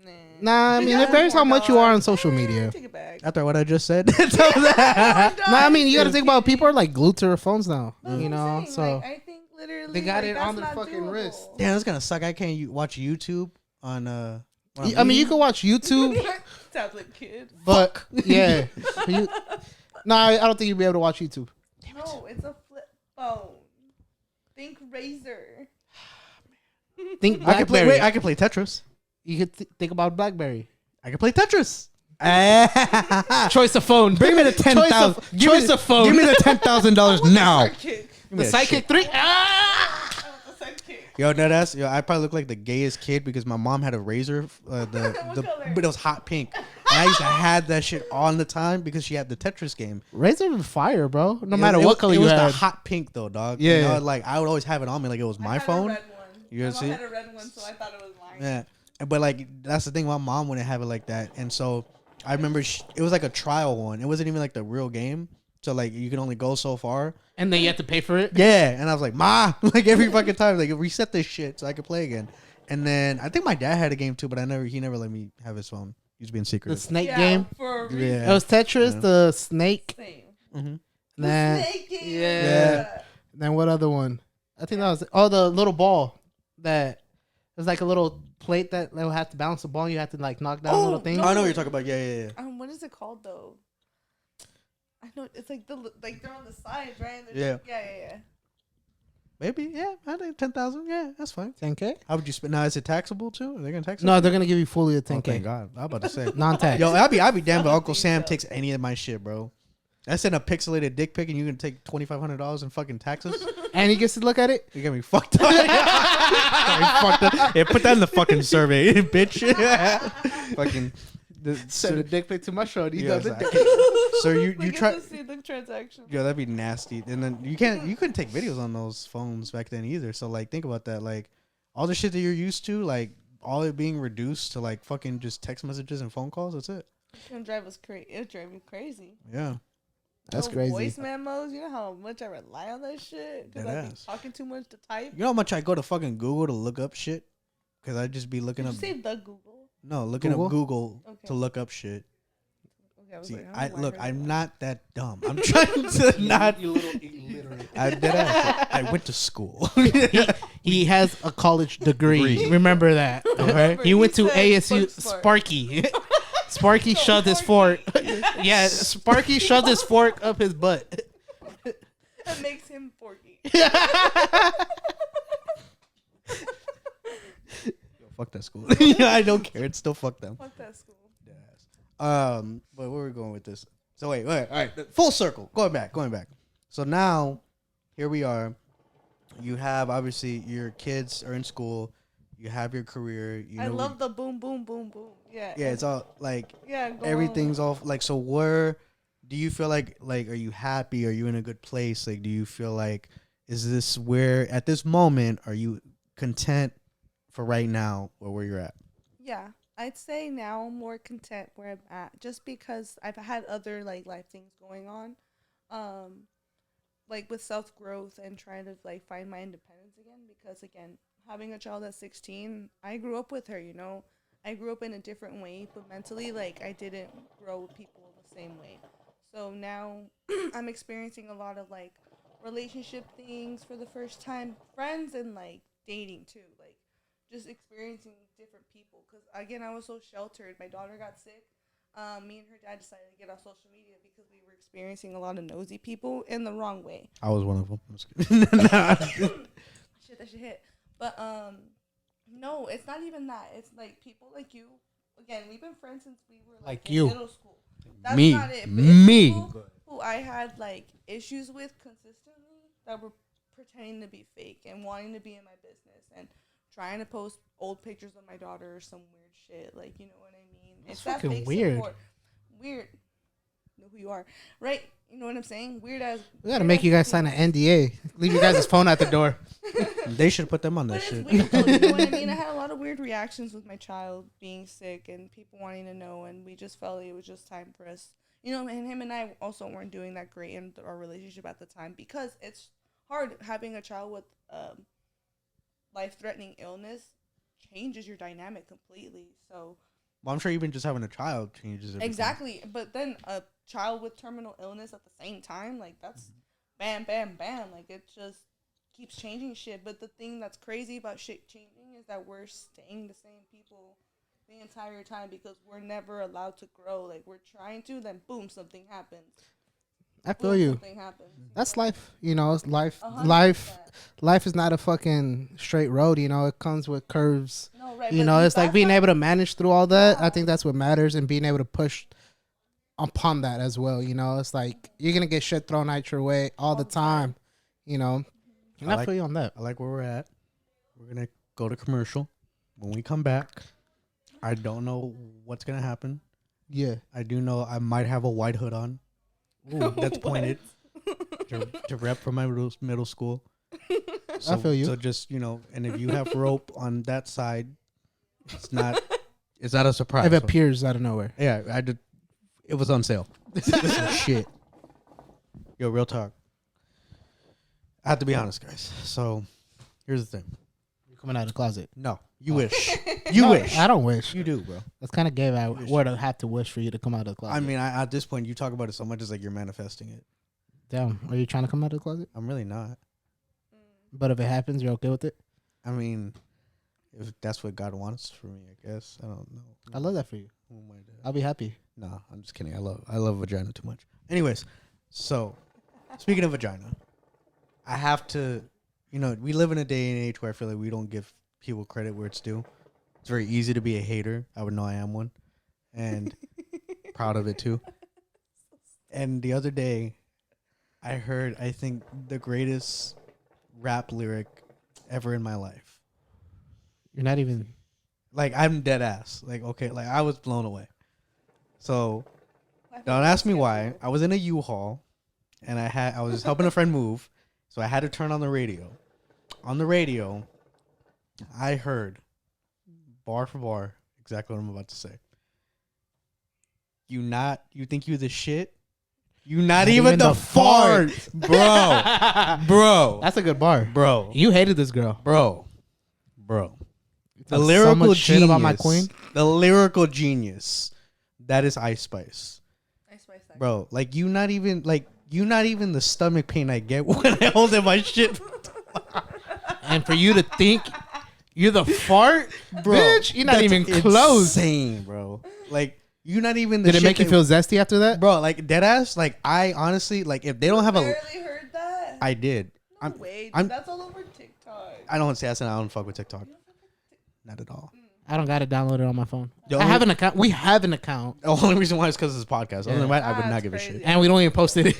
Nah, I mean, it varies how much you are on social media. Take it back. After what I just said. Nah, I mean, you got to think about people are like glued to their phones now. That's You what know, I'm saying. so Like, I think literally they got like, it that's on their not fucking doable. wrist. Damn, that's gonna suck. I can't watch YouTube on when I'm I mean, you eating. can watch YouTube, Tablet kid. but yeah, nah, I don't think you'll be able to watch YouTube. No, it's a flip phone. Think Razor. Think I can play. BlackBerry. Wait, I can play Tetris. You could think about BlackBerry. I can play Tetris. Choice of phone. Bring me the 10,000. Choice of phone. Give me the $10,000 now. Sidekick. The Sidekick 3. I want the sidekick. Yo, no, that's yo. I probably look like the gayest kid because my mom had a razor, but it was hot pink. And I used to have that shit all the time because she had the Tetris game. Razor was fire, bro. No matter what color you had. It was the hot pink though, dog. Yeah. You know, like I would always have it on me like it was my phone. I had a red one. You see? I had a red one, so I thought it was mine. Yeah, but like that's the thing. My mom wouldn't have it like that, and so I remember it was like a trial one. It wasn't even like the real game. So like you can only go so far, and then you have to pay for it. Yeah, and I was like, "Ma!" Like every fucking time, like reset this shit so I could play again. And then I think my dad had a game too, but he never let me have his phone. He was being secretive. The snake game. For a reason. Yeah. It was Tetris, the snake. Same. Mm-hmm. Then, the snake game. Yeah. Then what other one? I think that was the little ball that was like a little plate that will have to balance the ball. And you have to like knock down little things. I know what you're talking about. Yeah. What is it called though? I know it's like they're on the sides, right? Yeah. Yeah. Maybe, yeah. I think 10,000. Yeah, that's fine. 10K? How would you spend? Now, is it taxable too? Are they gonna tax it? No, they're gonna give you fully a 10K. Oh, thank God. I'm about to say non-tax. Yo, I'd be damned if Uncle Sam takes any of my shit, bro. I send a pixelated dick pic and you can take $2,500 in fucking taxes. And he gets to look at it. You got me fucked up. Yeah, put that in the fucking survey, bitch. Fucking. Send a dick pic to my shorty. Yeah, so you try to see the transaction. Yeah, that'd be nasty. And then you couldn't take videos on those phones back then either. So like think about that. Like all the shit that you're used to, like all it being reduced to like fucking just text messages and phone calls, that's it. It's gonna drive us crazy. It'll drive me crazy. Yeah. That's crazy. Voice memos, you know how much I rely on that shit? Because I've been talking too much to type. You know how much I go to fucking Google to look up shit? Because I just be looking up. Did you say the Google? No, looking up Google to look up shit. Okay, I was See, like, I'm not that dumb. I'm trying to not. You little illiterate. I went to school. He has a college degree. Remember that. Okay? He went to ASU Sparky. Sparky shoved his fork. Yeah, Sparky shoved his fork up his butt. That makes him forky. Fuck that school. Yeah, I don't care. It's still fuck them. Fuck that school. Yes. But where are we going with this? So wait, all right. Full circle. Going back. So now, here we are. You have obviously your kids are in school. You have your career. I love the boom, boom, boom, boom. Yeah. Yeah, it's all like go everything's all like. So where do you feel like are you happy? Are you in a good place? Like, do you feel like is this where at this moment are you content for right now or where you're at? Yeah, I'd say now I'm more content where I'm at, just because I've had other like life things going on, like with self growth and trying to like find my independence again. Because again, having a child at 16, I grew up with her. You know, I grew up in a different way, but mentally, like I didn't grow with people the same way. So now I'm experiencing a lot of like relationship things for the first time, friends and like dating too, like. Just experiencing different people, because again I was so sheltered. My daughter got sick. Me and her dad decided to get off social media because we were experiencing a lot of nosy people in the wrong way. I was one of them. I'm just kidding. Shit, that shit hit. But no, it's not even that. It's like people like you. Again, we've been friends since we were like in middle school. That's not it. But me, who I had like issues with consistently that were pretending to be fake and wanting to be in my business and trying to post old pictures of my daughter or some weird shit, like, you know what I mean? It's fucking weird. Weird. Know who you are, right? You know what I'm saying? Weird as. We gotta make you guys sign an NDA. Leave your guys' phone at the door. They should put them on that shit. Weird, though, you know what I mean? I had a lot of weird reactions with my child being sick and people wanting to know, and we just felt like it was just time for us. You know, and him and I also weren't doing that great in our relationship at the time, because it's hard having a child with life-threatening illness changes your dynamic completely. So, well, I'm sure even just having a child changes everything. Exactly, but then a child with terminal illness at the same time, like that's bam, bam, bam. Like it just keeps changing shit. But the thing that's crazy about shit changing is that we're staying the same people the entire time because we're never allowed to grow. Like we're trying to, then boom, something happens. I feel you. Something happens. That's life. You know, it's life. 100%. Life is not a fucking straight road. You know, it comes with curves. No, right. You know, it's like being able to manage through all that. I think that's what matters, and being able to push upon that as well. You know, it's like you're gonna get shit thrown at your way all the time. You know, and I feel you on that. I like where we're at. We're gonna go to commercial. When we come back, I don't know what's gonna happen. Yeah. I do know I might have a white hood on. Ooh, that's pointed to rep from my middle school. So, I feel you. So just and if you have rope on that side, it's not a surprise. If it appears out of nowhere. Yeah, I did. It was on sale. Some shit. Yo, real talk. I have to be honest, guys. So here's the thing. You're coming out of the closet. No, you wish. You wish. I don't wish. You do, bro. That's kind of gay. I would have to wish for you to come out of the closet. I mean, at this point, you talk about it so much, it's like you're manifesting it. Damn. Are you trying to come out of the closet? I'm really not. But if it happens, you're okay with it? I mean, if that's what God wants for me, I guess. I don't know. I love that for you. Who am I to- I'll be happy. No, I'm just kidding. I love vagina too much. Anyways, so speaking of vagina, I have to, we live in a day and age where I feel like we don't give people credit where it's due. It's very easy to be a hater. I would know I am one, and proud of it too. And the other day, I heard, I think, the greatest rap lyric ever in my life. You're not even. Like, I'm dead ass. Like, okay, like I was blown away. So don't ask me why. I was in a U-Haul and I was helping a friend move, so I had to turn on the radio. On the radio, I heard bar for bar exactly what I'm about to say. You think you the shit? You not even the fart, bro. That's a good bar, bro. You hated this girl, bro. The so lyrical much genius shit about my queen. The lyrical genius. That is Ice Spice. Ice Spice, bro. Like you not even the stomach pain I get when I hold in my shit. And for you to think you're the fart, bro, bitch, you're not even close. Insane, bro. Like you not even. The Did it make you feel zesty after that, bro? Like dead ass. Like I honestly like if they don't have barely heard that. I did. No way. That's all over TikTok. I don't say that. I don't fuck with TikTok. Not at all. I don't got it downloaded on my phone. The I have an account. We have an account. The only reason why is because it's a podcast. Other than that, I would not give a shit. And we don't even post it.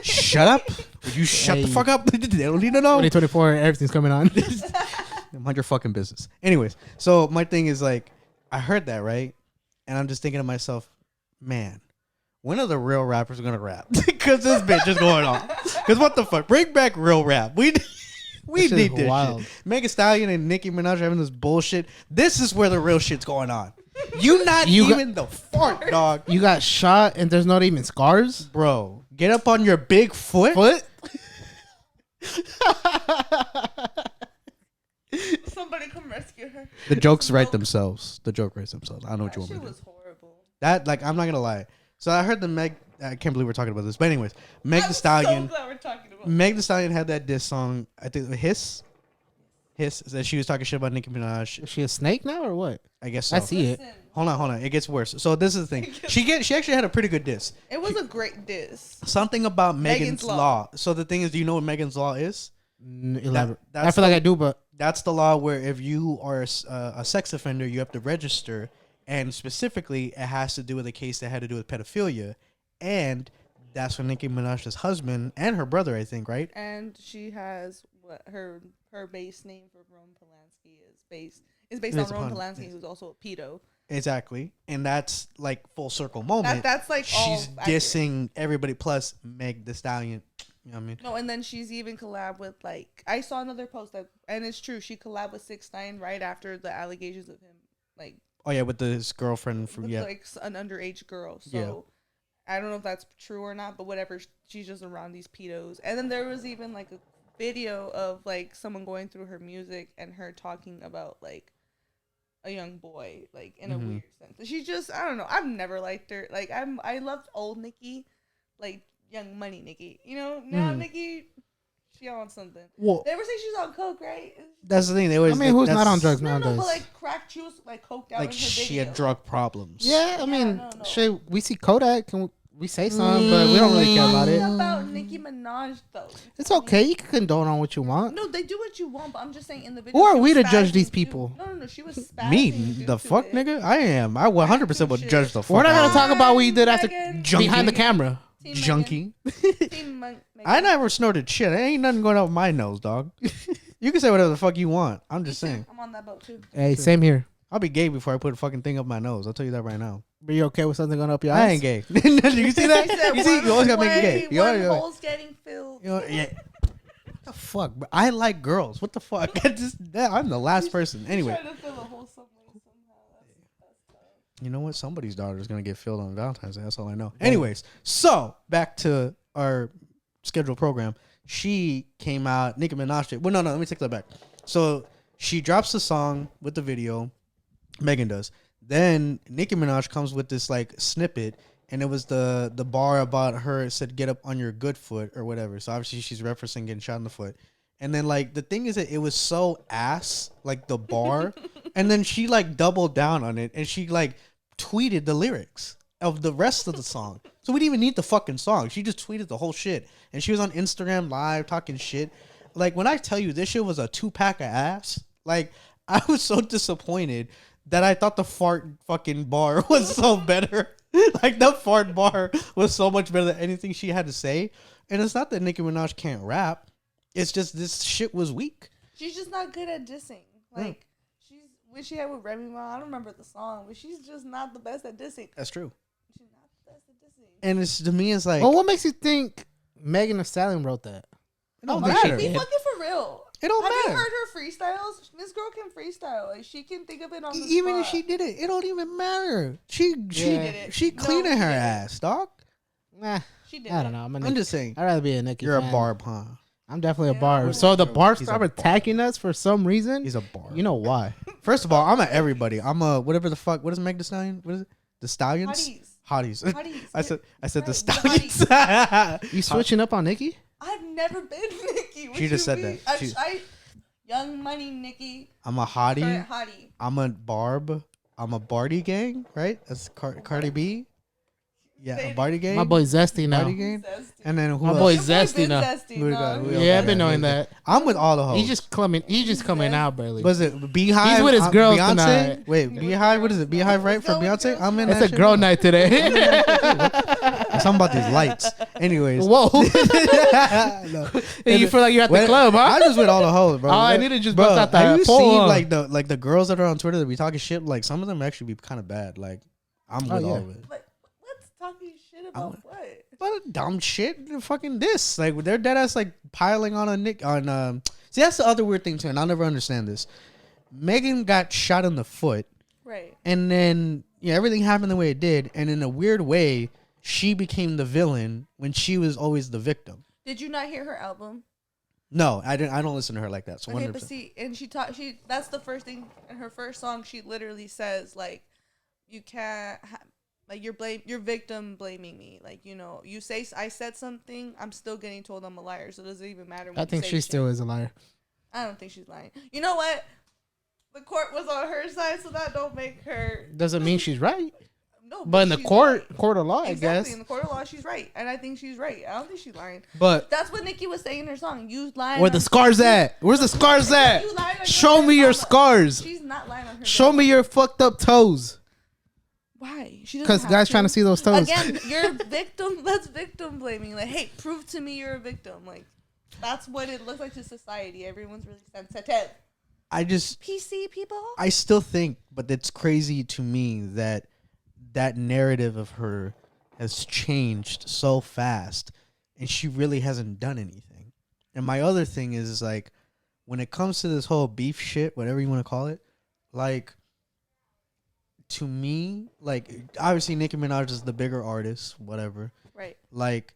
Shut up. Would you shut the fuck up? They don't need to know. 2024, everything's coming on. Mind your fucking business. Anyways, so my thing is like, I heard that, right? And I'm just thinking to myself, man, when are the real rappers going to rap? Because this bitch is going on. Because what the fuck? Bring back real rap. We need this wild. shit. Megan Thee Stallion and Nicki Minaj are having this bullshit. This is where the real shit's going on. You even the fart, dog. You got shot and there's not even scars? Bro, get up on your big foot. Somebody come rescue her. The jokes write themselves. The joke writes themselves. I don't know what you want me to do. That shit was horrible. That, like, I'm not going to lie. So I heard I can't believe we're talking about this. But anyways, Meg Thee Stallion. So glad we're talking about Meg Thee Stallion had that diss song. I think Hiss. That she was talking shit about Nicki Minaj. Is she a snake now or what? I guess so. I see it. Hold on. It gets worse. So this is the thing. She actually had a pretty good diss. It was a great diss. Something about Megan's Law. So the thing is, do you know what Megan's Law is? Elaborate. I feel like I do, but that's the law where if you are a sex offender, you have to register, and specifically, it has to do with a case that had to do with pedophilia, and that's when Nicki Minaj's husband and her brother, I think, right? And she has what her base name for Roman Polanski is based on Roman Polanski, who's also a pedo. Exactly, and that's like full circle moment. That's like she's dissing everybody plus Meg Thee Stallion. You know what I mean? No, and then she's even collabed with like I saw another post and it's true, she collabed with 6ix9ine right after the allegations of him like. Oh yeah, with his girlfriend from like an underage girl. So I don't know if that's true or not, but whatever. She's just around these pedos. And then there was even like a video of like someone going through her music and her talking about like a young boy, like in a weird sense. She just, I don't know. I've never liked her. Like I loved old Nicki, like Young Money Nicki. You know, now Nicki, she on something. Well, they ever say she's on coke, right? That's the thing. They always. I mean, who's not on drugs nowadays? No, but like crack, she was like coked out like in her she video. had drug problems. Yeah, I mean, no. shit, we see Kodak and we say something, but we don't really care about it. About Nicki Minaj though. It's okay. You can condone on what you want. No, they do what you want, but I'm just saying in the video. Who are we to judge these people? No, she was spazzing. Me, the fuck, nigga. I am. I 100% would judge the fuck. We're not out gonna of talk about what you did after Junkie. behind the camera. Junkie. I never snorted shit. Ain't nothing going out my nose, dog. You can say whatever the fuck you want. I'm just saying. I'm on that boat too. Hey, same here. I'll be gay before I put a fucking thing up my nose. I'll tell you that right now. But you okay with something going up your I ass? ain't gay. You see that? You see, you always gotta make it gay. You One always, hole's getting filled. you know, yeah. What the fuck? Bro? I like girls. What the fuck? I'm the last person. Anyway. Trying to fill a hole somewhere somehow. That's tough. You know what? Somebody's daughter is gonna get filled on Valentine's Day. That's all I know. Anyways, so back to our scheduled program. She came out. Nicki Minaj did. Well, no. Let me take that back. So she drops the song with the video. Megan does. Then Nicki Minaj comes with this like snippet, and it was the bar about her. It said "Get up on your good foot" or whatever. So obviously she's referencing getting shot in the foot. And then like the thing is that it was so ass, like the bar, and then she like doubled down on it, and she like tweeted the lyrics of the rest of the song. So we didn't even need the fucking song. She just tweeted the whole shit, and she was on Instagram Live talking shit. Like when I tell you this shit was a 2-pack of ass, like I was so disappointed that I thought the fart fucking bar was so better. Like the fart bar was so much better than anything she had to say. And it's not that Nicki Minaj can't rap. It's just this shit was weak. She's just not good at dissing. Like she's when she had with Remy Ma, I don't remember the song, but she's just not the best at dissing. That's true. She's not the best at dissing. And it's to me, it's like, Well, what makes you think Megan Thee Stallion wrote that? it don't Like, matter. be fucking for real. It don't Have you matter. heard her freestyles? This girl can freestyle. Like she can think of it on the Even spot. if she did it, it don't even matter. She did it. she No, cleaning she her did it. ass, dog. Nah, She did. I don't know. I'm just saying, I'd rather be a Nicki. you're fan. a barb, huh? I'm definitely Yeah. a barb. So the bar He's a started barb. attacking us for some reason. He's a barb. You know why? First of all, I'm a everybody. I'm a whatever the fuck. What is Meg Thee Stallion? What is it? The Stallions? Hotties. Hotties. Hotties. I said the Right, Stallions. You switching up on Nicki? I've never been Nikki. She just said that. She- Young Money Nikki. I'm a hottie. Current hottie. I'm a barb. I'm a Barty gang, right? That's Cardi B. Yeah, a Barty gang. My boy Zesty now. Barty gang. Zesty. And then who My else? boy Your Zesty been now. Zesty, Who we no. got? Who else? Yeah, I've been knowing that. I'm with all the hoes. He's just coming. He's just coming out barely. Was it Beehive? He's with his girls Beyonce? tonight. Wait, Beehive? What is it? Beehive, right? For Beyonce? I'm in It's that a shit, girl bro. night today. Something about these lights. Anyways. Whoa! No. You feel like you're at the club, huh? I just with all the hoes, bro. Oh, I need to just bro, bust out have that you pole, seen huh? like the girls that are on Twitter that be talking shit? Like some of them actually be kind of bad. Like I'm with all yeah. of it. Like, what's talking shit about what? But dumb shit, fucking this. Like they're dead ass like piling on a Nick on. See, that's the other weird thing too, and I'll never understand this. Megan got shot in the foot, Right. and then everything happened the way it did, and in a weird way, she became the villain when she was always the victim. Did you not hear her album? No, I didn't. I don't listen to her like that. So Okay, 100%. but see, and that's the first thing in her first song. She literally says like, you can't. Like you're victim blaming me. Like you say I said something. I'm still getting told I'm a liar. So does it even matter? When I you think say she shit? still is a liar. I don't think she's lying. You know what? The court was on her side, so that don't make her. Doesn't mean she's right. No, But in the she's court right. of law, I Exactly, guess. in the court of law, she's right, and I think she's right. I don't think she's lying. But That's what Nikki was saying in her song. You lying. where the scars at? Where's the scars at? You lying on Show me your mama. scars. She's not lying on her. Show me your fucked up toes. Why? She doesn't Because have guys trying to see those toes. Again, you're victim. That's victim blaming. Like, hey, prove to me you're a victim. Like, that's what it looks like to society. Everyone's really sensitive. I just PC people. I still think, but it's crazy to me that that narrative of her has changed so fast, and she really hasn't done anything. And my other thing is like, when it comes to this whole beef shit, whatever you want to call it, like, to me, like, obviously Nicki Minaj is the bigger artist, whatever. Right. Like,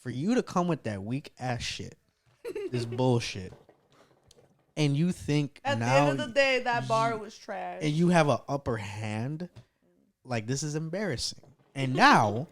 for you to come with that weak ass shit, this bullshit, and you think At the now end of the day, that bar was trash. and you have an upper hand, like, this is embarrassing. And now,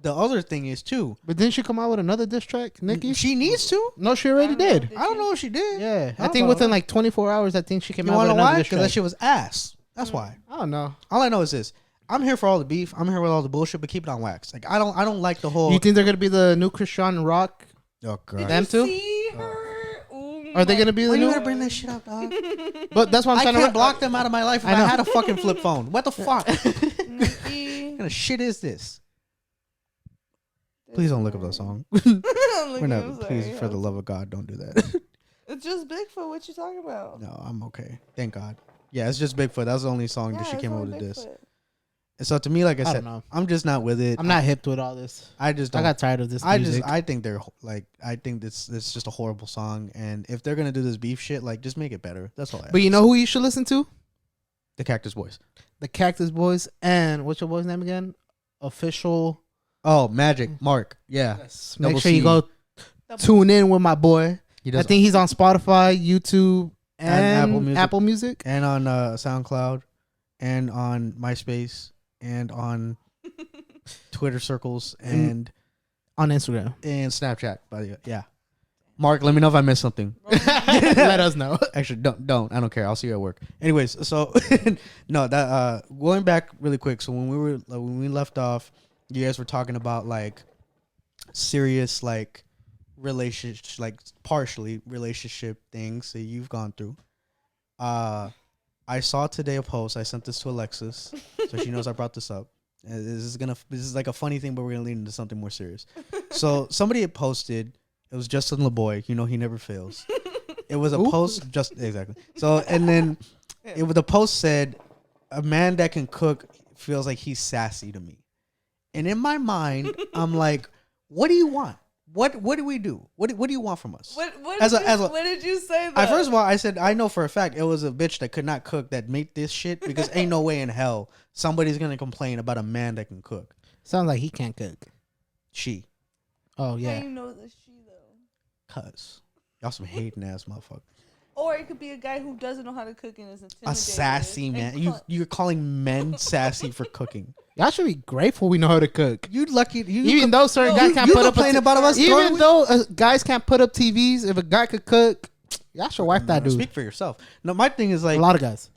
the other thing is too, But didn't she come out with another diss track, Nicki? she needs to. No, she already did. I don't know if she did. Yeah, I don't think know. within like 24 hours, I think she came You out want with to know another why? diss Because track. that shit was ass. That's why. I don't know. All I know is this: I'm here for all the beef. I'm here with all the bullshit, but keep it on wax. Like I don't like the whole. You think they're gonna be the new Christian Rock? Oh god. Them too? See her? Oh Are they gonna be Why the you new? gotta bring that shit up, dog? But that's what I'm I trying can't to block them out of my life if I I know. had a fucking flip phone. What the fuck? What Nikki. kind of shit is this? Please don't look up that song. I'm We're looking, I'm not. sorry. Please, for the love of God, don't do that. It's just Bigfoot. What you talking about? No, I'm okay. Thank God. Yeah, it's just Bigfoot. That was the only song that she it's came up only with this. Bigfoot. And so to me, like I don't said, know. I'm just not with it. I'm not hip with all this. I just I don't. got tired of this music. I think they're like, I think this it's just a horrible song. And if they're gonna do this beef shit, like, just make it better. That's all. But you know who you should listen to? The Cactus Boys. The Cactus Boys. And what's your boy's name again? Official. Oh, Magic Mark. Yeah. Yes. Double Make sure you C. go tune in with my boy. He I does. think he's on Spotify, YouTube, and Apple Music. And on SoundCloud, and on MySpace, and on Twitter circles, and on Instagram. and Snapchat. But yeah, Mark, let me know if I missed something. Let us know. Actually, don't. I don't care. I'll see you at work. Anyways, so no, that going back really quick. So when we left off, you guys were talking about like serious like relationship, like partially relationship things that you've gone through. I saw today a post. I sent this to Alexis, so she knows I brought this up. And this is like a funny thing, but we're gonna lead into something more serious. So somebody had posted. It was Justin LeBoy. You know he never fails. It was a post just exactly. So and then the post said, "A man that can cook feels like he's sassy to me." And in my mind, I'm like, "What do you want? What do we do? What do you want from us?" What did you say? First of all, I said I know for a fact it was a bitch that could not cook that made this shit because ain't no way in hell somebody's gonna complain about a man that can cook. Sounds like he can't cook. She. How Oh yeah. you know the she though? Cuz. Y'all some hating ass motherfuckers. Or it could be a guy who doesn't know how to cook and is intimidated. A sassy man. You're calling men sassy for cooking. Y'all should be grateful we know how to cook. You lucky. Even though certain guys can't put up complain about us. Even though guys can't put up TVs, if a guy could cook, y'all should wipe that dude. Speak for yourself. No, my thing is like a lot of guys.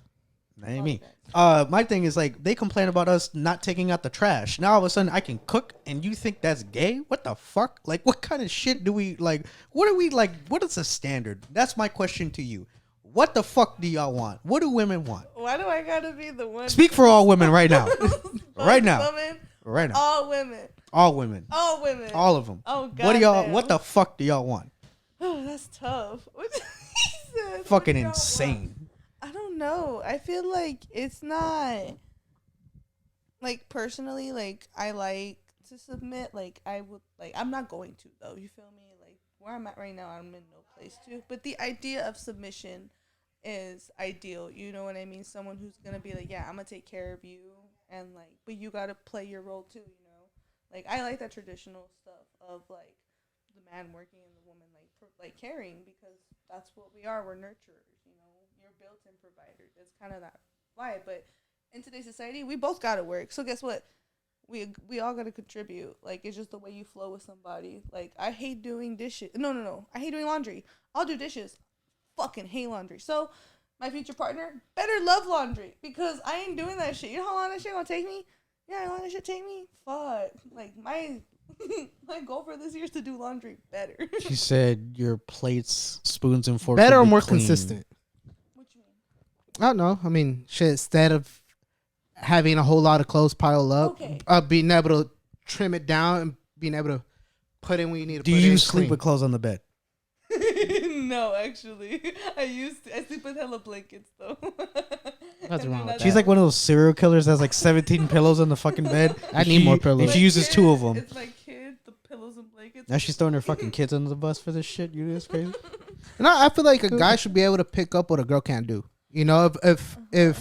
That ain't me. My thing is like they complain about us not taking out the trash. Now all of a sudden I can cook and you think that's gay? What the fuck? Like what kind of shit do we like? What are we like? What is the standard? That's my question to you. What the fuck do y'all want? What do women want? Why do I gotta be the one? Speak for all women right now. Right now. Women? Right now. All women. All women. All women. All of them. Oh god. What do y'all? What the fuck do y'all want? Oh, that's tough. What he said, Fucking what insane. I don't know. I feel like it's not like personally. Like I like to submit. Like I would. Like I'm not going to though. You feel me? Like where I'm at right now, I'm in no place to. But the idea of submission is ideal. You know what I mean? Someone who's gonna be like, yeah, I'm gonna take care of you, and like, but you gotta play your role too. You know, like I like that traditional stuff of like the man working and the woman like caring because that's what we are. We're nurturers. You know, you're built-in providers. It's kind of that vibe. But in today's society, we both gotta work. So guess what? We all gotta contribute. Like it's just the way you flow with somebody. Like I hate doing dishes. No. I hate doing laundry. I'll do dishes. Fucking hate laundry. So my future partner better love laundry because I ain't doing that shit. You know how long that shit gonna take me? Yeah, how long that shit take me? Fuck. Like my goal for this year is to do laundry better. She said your plates, spoons, and forks Better or will be more clean. consistent. What you mean? I don't know. I mean, shit. Instead of having a whole lot of clothes pile up, Okay. Being able to trim it down and being able to put in what you need to Do put in. you sleep with clothes on the bed? No, actually, I sleep with hella blankets though. Nothing wrong with She's that. like one of those serial killers that has like 17 pillows on the fucking bed. I need more pillows. And she uses 2 of them. It's my kid, the pillows and blankets. Now she's throwing her fucking kids under the bus for this shit. You is crazy. No, I feel like a guy should be able to pick up what a girl can't do. You know, if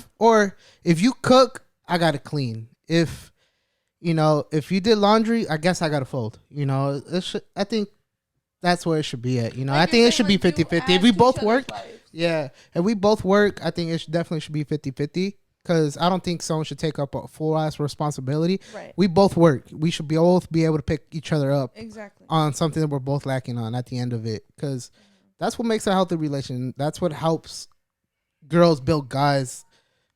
you cook, I gotta clean. If you did laundry, I guess I gotta fold. You know, I think that's where it should be at. You know, Like I think you're it should be saying, like, you 50-50. If add we to both each work, other's lives. yeah. If we both work, I think it definitely should be 50-50. Because I don't think someone should take up a full ass responsibility. Right. We both work. We should both be able to pick each other up Exactly. on something that we're both lacking on at the end of it. Because that's what makes a healthy relation. That's what helps girls build guys.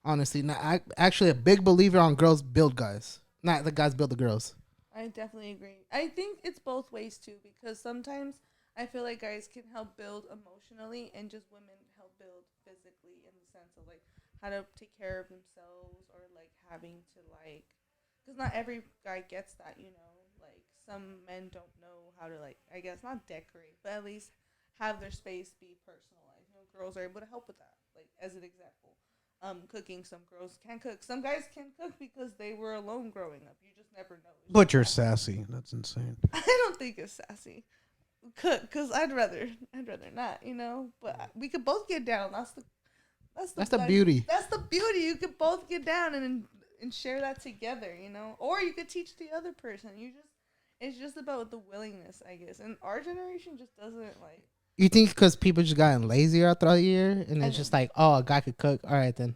Honestly, I actually a big believer on girls build guys, not the guys build the girls. I definitely agree. I think it's both ways too because sometimes I feel like guys can help build emotionally and just women help build physically in the sense of like how to take care of themselves or like having to like because not every guy gets that, you know, like some men don't know how to like I guess not decorate but at least have their space be personalized. You know, girls are able to help with that. Like as an example, cooking. Some girls can cook. Some guys can cook because they were alone growing up. You just never know. But you're sassy. That's insane. I don't think it's sassy. Cook, because I'd rather not. You know, but we could both get down. That's the beauty. That's the beauty. You could both get down and share that together. You know, or you could teach the other person. It's just about the willingness, I guess. And our generation just doesn't like. You think because people just gotten lazier throughout the year, and it's just like, oh, a guy could cook. All right, then.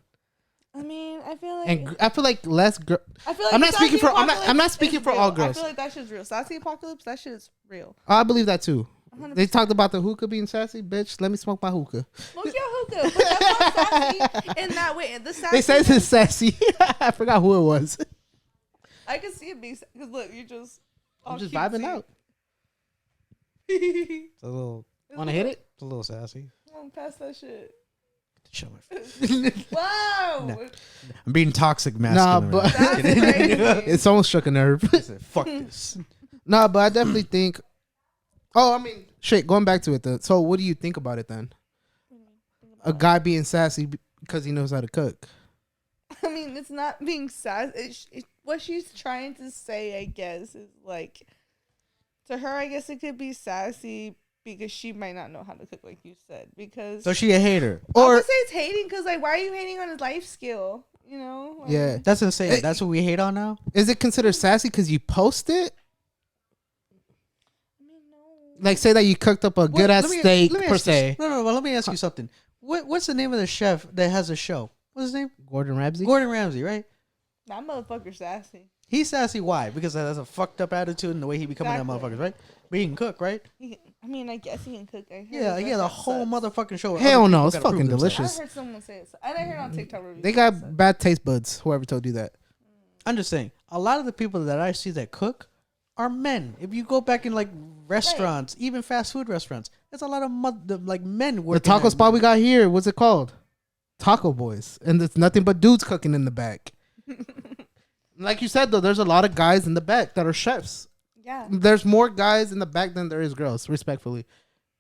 I mean, I feel like, and I feel like less. I feel like I'm not speaking for. I'm not speaking for real. all girls. I feel like that shit's real. Sassy apocalypse, that shit's real. I believe that too. 100%. They talked about the hookah being sassy, bitch. Let me smoke my hookah. Smoke your hookah, but that's not sassy in that way. The sassy. They said it's sassy. I forgot who it was. I can see it being because look, you just. I'm just vibing out. It's a little. Want to hit it? It's a little sassy. Come on, pass that shit. Show my face. Wow. Nah. I'm being toxic masculine. Nah, but That's crazy. it's almost struck a nerve. I said, fuck this. Nah, but I definitely think. Oh, I mean, shit. Going back to it, though. So, what do you think about it then? A guy being sassy because he knows how to cook. I mean, it's not being sassy. What she's trying to say, I guess, is like, to her, I guess it could be sassy because she might not know how to cook, like you said. Because So she a hater. I Or would say it's hating because, like, why are you hating on his life skill? You know? Like, yeah, That's insane. That's what we hate on now? is it considered sassy because you post it? I mean, no. Like, say that you cooked up a good ass steak per se. No, but let me ask you something. What's the name of the chef that has a show? What's his name? Gordon Ramsay. Gordon Ramsay, right? That motherfucker's sassy. He's sassy. Why? Because that's a fucked up attitude and the way he becoming that Exactly. motherfucker, right? But he can cook, right? I mean, I guess he can cook. I heard Yeah, that yeah. The that whole sucks. motherfucking show. Hell other no, people it's gotta prove fucking themselves. delicious. I heard someone say it. I didn't hear it on TikTok. Reviews. They got bad taste buds. Whoever told you that. I'm just saying, a lot of the people that I see that cook are men. If you go back in like restaurants, even fast food restaurants, there's a lot of men The working. taco spot we got here, what's it called? Taco Boys, and it's nothing but dudes cooking in the back. Like you said, though, there's a lot of guys in the back that are chefs. Yeah. There's more guys in the back than there is girls, respectfully.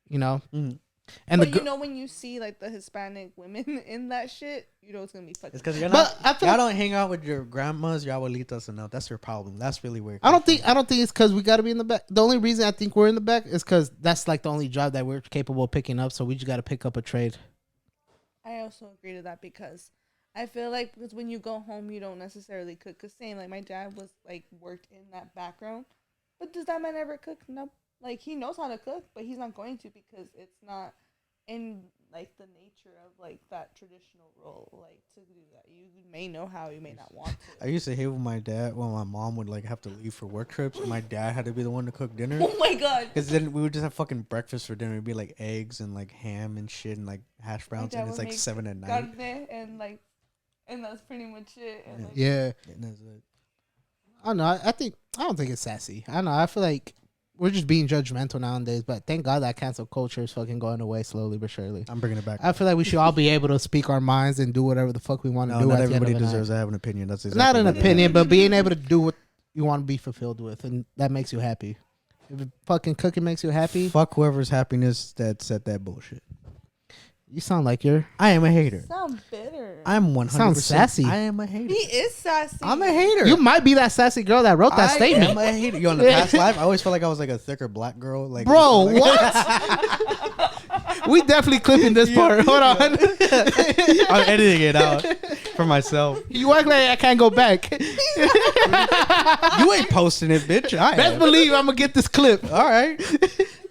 You know? Mm. And But you know when you see like the Hispanic women in that shit, you know it's gonna be fucking. It's because you're But not. I feel Y'all like- don't hang out with your grandmas, your abuelitas enough. That's your problem. That's really where. I don't think it's because we got to be in the back. The only reason I think we're in the back is because that's like the only job that we're capable of picking up. So we just got to pick up a trade. I also agree to that because I feel like because when you go home, you don't necessarily cook. Cause same like my dad was like worked in that background, but does that man ever cook? Nope. Like he knows how to cook, but he's not going to because it's not in like the nature of like that traditional role. Like to do that, you may know how, you may not want I to. used to hate when my dad, when my mom would like have to leave for work trips. And my dad had to be the one to cook dinner. Oh my god. Because then we would just have fucking breakfast for dinner. It'd be like eggs and like ham and shit and like hash browns. dad And it's would like make 7 at night. Carne and that's pretty much it. And like, Yeah. And that's it. I don't know. I don't think it's sassy. I don't know. I feel like we're just being judgmental nowadays. But thank God that cancel culture is fucking going away slowly but surely. I'm bringing it back. I feel like we should all be able to speak our minds and do whatever the fuck we want to No, do. not at the end of everybody the night. deserves to have an opinion. That's exactly Not an what it is. opinion, but being able to do what you want to be fulfilled with, and that makes you happy. If fucking cooking makes you happy, Fuck whoever's happiness that said that bullshit. you sound like you're. I am a hater. sound bitter. I'm 100%. Sounds sassy. I am a hater. He is sassy. I'm a hater. You might be that sassy girl that wrote that I statement. am a hater. You on the past life? I always felt like I was like a thicker black girl. Like, Bro, like, what? We definitely clipping this part. Hold on. I'm editing it out for myself. You act like I can't go back. You ain't posting it, bitch. I Best am. believe I'm gonna get this clip. All right.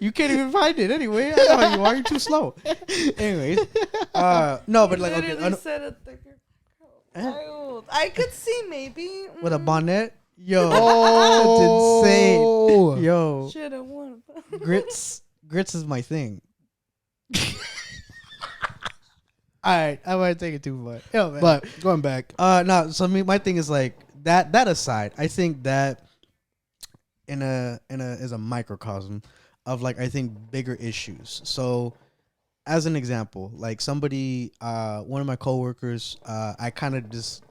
You can't even find it anyway. I know how you are. You're too slow. Anyways, no, but like, okay, Literally said a thicker child. I could see maybe with a bonnet, yo, Oh. that's insane. Yo, should have won. grits is my thing. All right, I might take it too far. Yo, man. But going back, No. So my thing is like that. That aside, I think that in a is a microcosm of like I think bigger issues. So, as an example, like somebody, one of my coworkers, I kind of just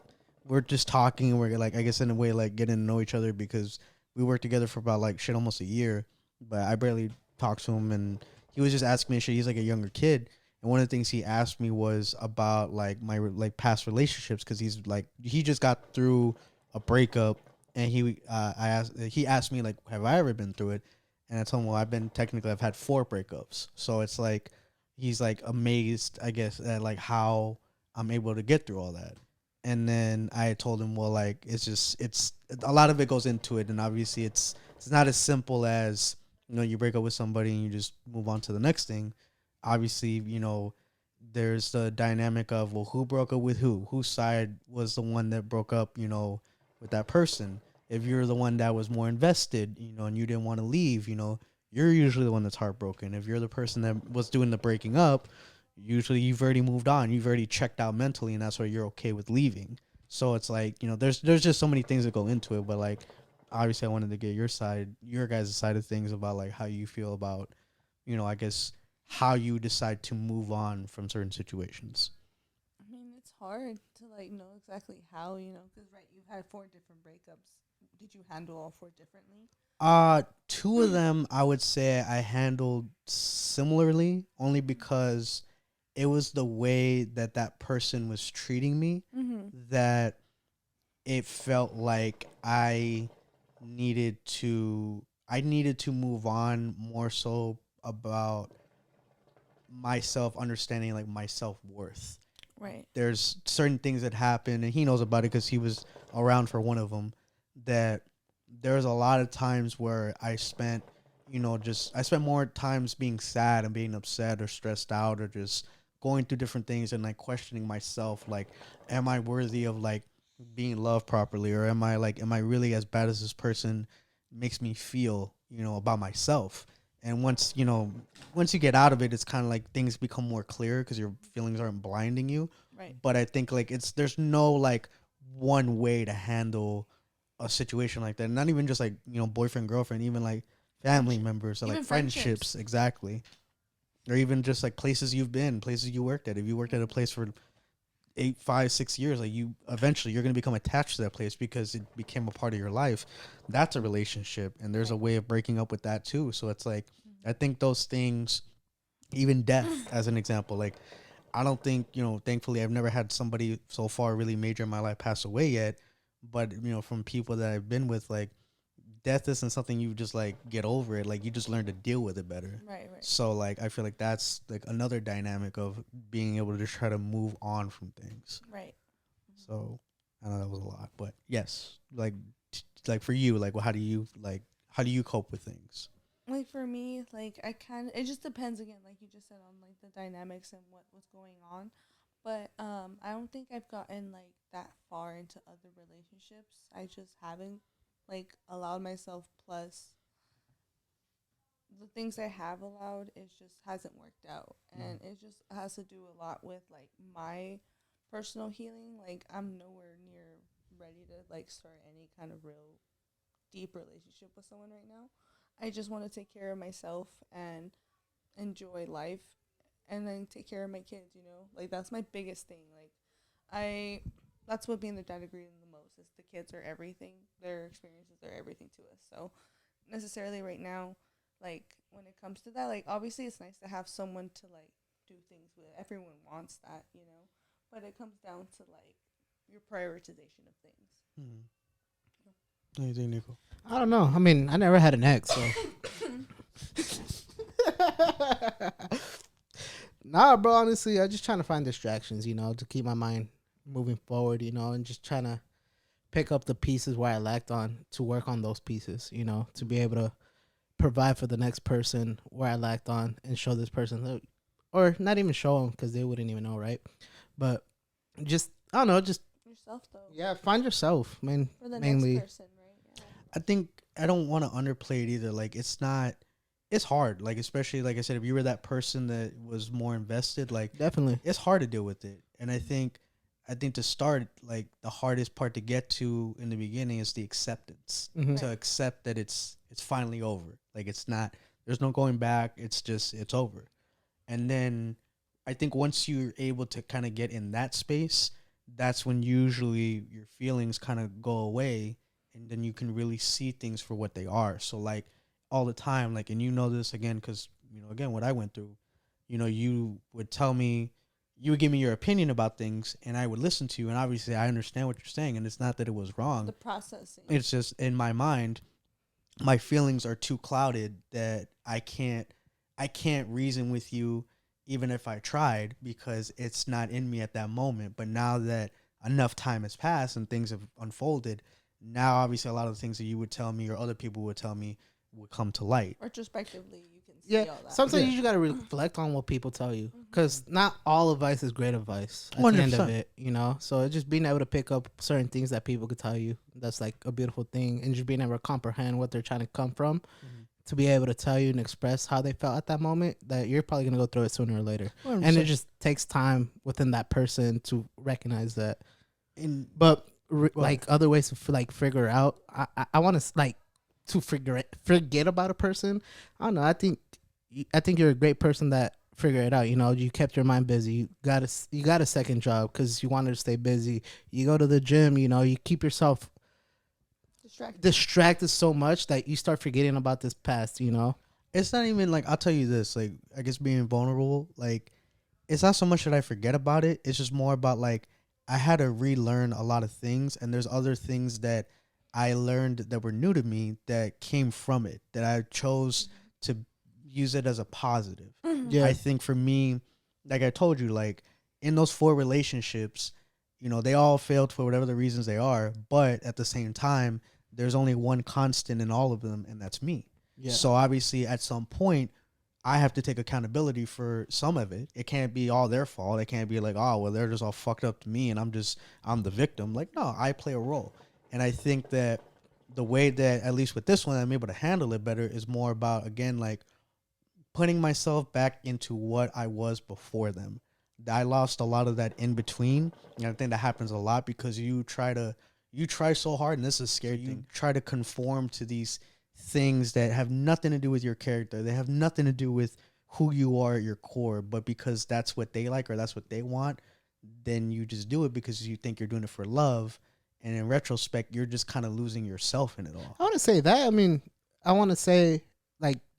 we're just talking and we're like I guess in a way like getting to know each other because we worked together for about like shit almost a year, but I barely talk to him and he was just asking me shit. He's like a younger kid, and one of the things he asked me was about like my like past relationships, because he's like he just got through a breakup, and he asked me like, have I ever been through it? And I told him, well, I've had 4 breakups. So it's like he's like amazed, I guess, at like how I'm able to get through all that. And then I told him, well, like it's a lot of it goes into it, and obviously it's not as simple as, you know, you break up with somebody and you just move on to the next thing. Obviously, you know, there's the dynamic of, well, who broke up with who? Whose side was the one that broke up, you know, with that person? If you're the one that was more invested, you know, and you didn't want to leave, you know, you're usually the one that's heartbroken. If you're the person that was doing the breaking up, usually you've already moved on. You've already checked out mentally, and that's why you're okay with leaving. So it's like, you know, there's just so many things that go into it. But like, obviously, I wanted to get your guys' side of things about like how you feel about, you know, I guess how you decide to move on from certain situations. I mean, it's hard to like know exactly how, you know, because right, you've had 4 different breakups. Did you handle all 4 differently? 2 of them I would say I handled similarly, only because it was the way that that person was treating me Mm-hmm. that it felt like I needed to move on, more so about myself understanding like my self-worth. Right. There's certain things that happen, and he knows about it because he was around for one of them, that there's a lot of times where I spent more times being sad and being upset or stressed out or just going through different things and like questioning myself, like, am I worthy of like being loved properly, or am I really as bad as this person makes me feel, you know, about myself? And once you get out of it, it's kind of like things become more clear because your feelings aren't blinding you. Right. But I think like there's no like one way to handle a situation like that. Not even just like, you know, boyfriend, girlfriend, even like family Friendship. members or Even like friendships, exactly. Or even just like places you've been, places you worked at. If you worked at a place for 8, 5, 6 years, like you eventually you're gonna become attached to that place because it became a part of your life. That's a relationship, and there's a way of breaking up with that too. So it's like I think those things, even death as an example, like I don't think, you know, thankfully I've never had somebody so far really major in my life pass away yet. But, you know, from people that I've been with, like death isn't something you just like get over it. Like you just learn to deal with it better. Right. Right. So like I feel like that's like another dynamic of being able to try to move on from things. Right. So I know that was a lot, but yes, like like for you, like how do you cope with things? Like for me, like I kind of, it just depends again, like you just said, on like the dynamics and what was going on. But I don't think I've gotten like that far into other relationships. I just haven't like allowed myself. Plus, the things I have allowed, it just hasn't worked out, and it just has to do a lot with like my personal healing. Like I'm nowhere near ready to like start any kind of real deep relationship with someone right now. I just want to take care of myself and enjoy life, and then take care of my kids, you know? Like that's my biggest thing. Like I that's what being the dad agreed on the most is the kids are everything. Their experiences are everything to us. So necessarily right now, like when it comes to that, like obviously it's nice to have someone to like do things with. Everyone wants that, you know? But it comes down to like your prioritization of things. Hmm. What do you think, Nico? I don't know. I mean, I never had an ex, so. Nah, bro. Honestly, I'm just trying to find distractions, you know, to keep my mind moving forward, you know, and just trying to pick up the pieces where I lacked on to work on those pieces, you know, to be able to provide for the next person where I lacked on and show this person, or not even show them because they wouldn't even know, right? But just, I don't know, just, Yourself though. yeah, find yourself, man, For the mainly. next person, right? Yeah. I think I don't want to underplay it either. Like it's hard. Like especially like I said, if you were that person that was more invested, like Definitely. it's hard to deal with it. And I think to start, like the hardest part to get to in the beginning is the acceptance. Mm-hmm. To accept that it's finally over. Like it's not, there's no going back. It's just it's over. And then I think once you're able to kind of get in that space, that's when usually your feelings kind of go away, and then you can really see things for what they are. So like all the time, like, and you know this again because again, what I went through. You would tell me, you would give me your opinion about things, and I would listen to you, and obviously I understand what you're saying, and it's not that it was wrong. The processing. It's just in my mind, my feelings are too clouded that I can't reason with you even if I tried, because it's not in me at that moment. But now that enough time has passed and things have unfolded, now obviously a lot of the things that you would tell me or other people would tell me would come to light. Retrospectively, you can see all that. Sometimes you just gotta reflect on what people tell you, because not all advice is great advice at 100%. the end of it, so it's just being able to pick up certain things that people could tell you, that's like a beautiful thing, and just being able to comprehend what they're trying to come from, to be able to tell you and express how they felt at that moment, that you're probably gonna go through it sooner or later. 100%. And it just takes time within that person to recognize that. Like other ways to figure out, I want to to forget about a person. I don't know. I think you're a great person that figure it out. You kept your mind busy. You got a second job because you wanted to stay busy. You go to the gym. You keep yourself distracted so much that you start forgetting about this past. It's not even I'll tell you this. I guess being vulnerable. It's not so much that I forget about it. It's just more about I had to relearn a lot of things, and there's other things that I learned that were new to me that came from it, that I chose to use it as a positive. Yeah. I think for me, like I told you, in those 4 relationships, they all failed for whatever the reasons they are, but at the same time, there's only one constant in all of them, and that's me. Yeah. So obviously at some point, I have to take accountability for some of it. It can't be all their fault. It can't be they're just all fucked up to me and I'm the victim. No, I play a role. And I think that the way that, at least with this one, I'm able to handle it better is more about, again, putting myself back into what I was before them. I lost a lot of that in between. And I think that happens a lot because you try so hard, and this is a scary thing. You try to conform to these things that have nothing to do with your character. They have nothing to do with who you are at your core, but because that's what they like or that's what they want, then you just do it because you think you're doing it for love. And in retrospect, you're just kind of losing yourself in it all. I want to say that. I mean, I want to say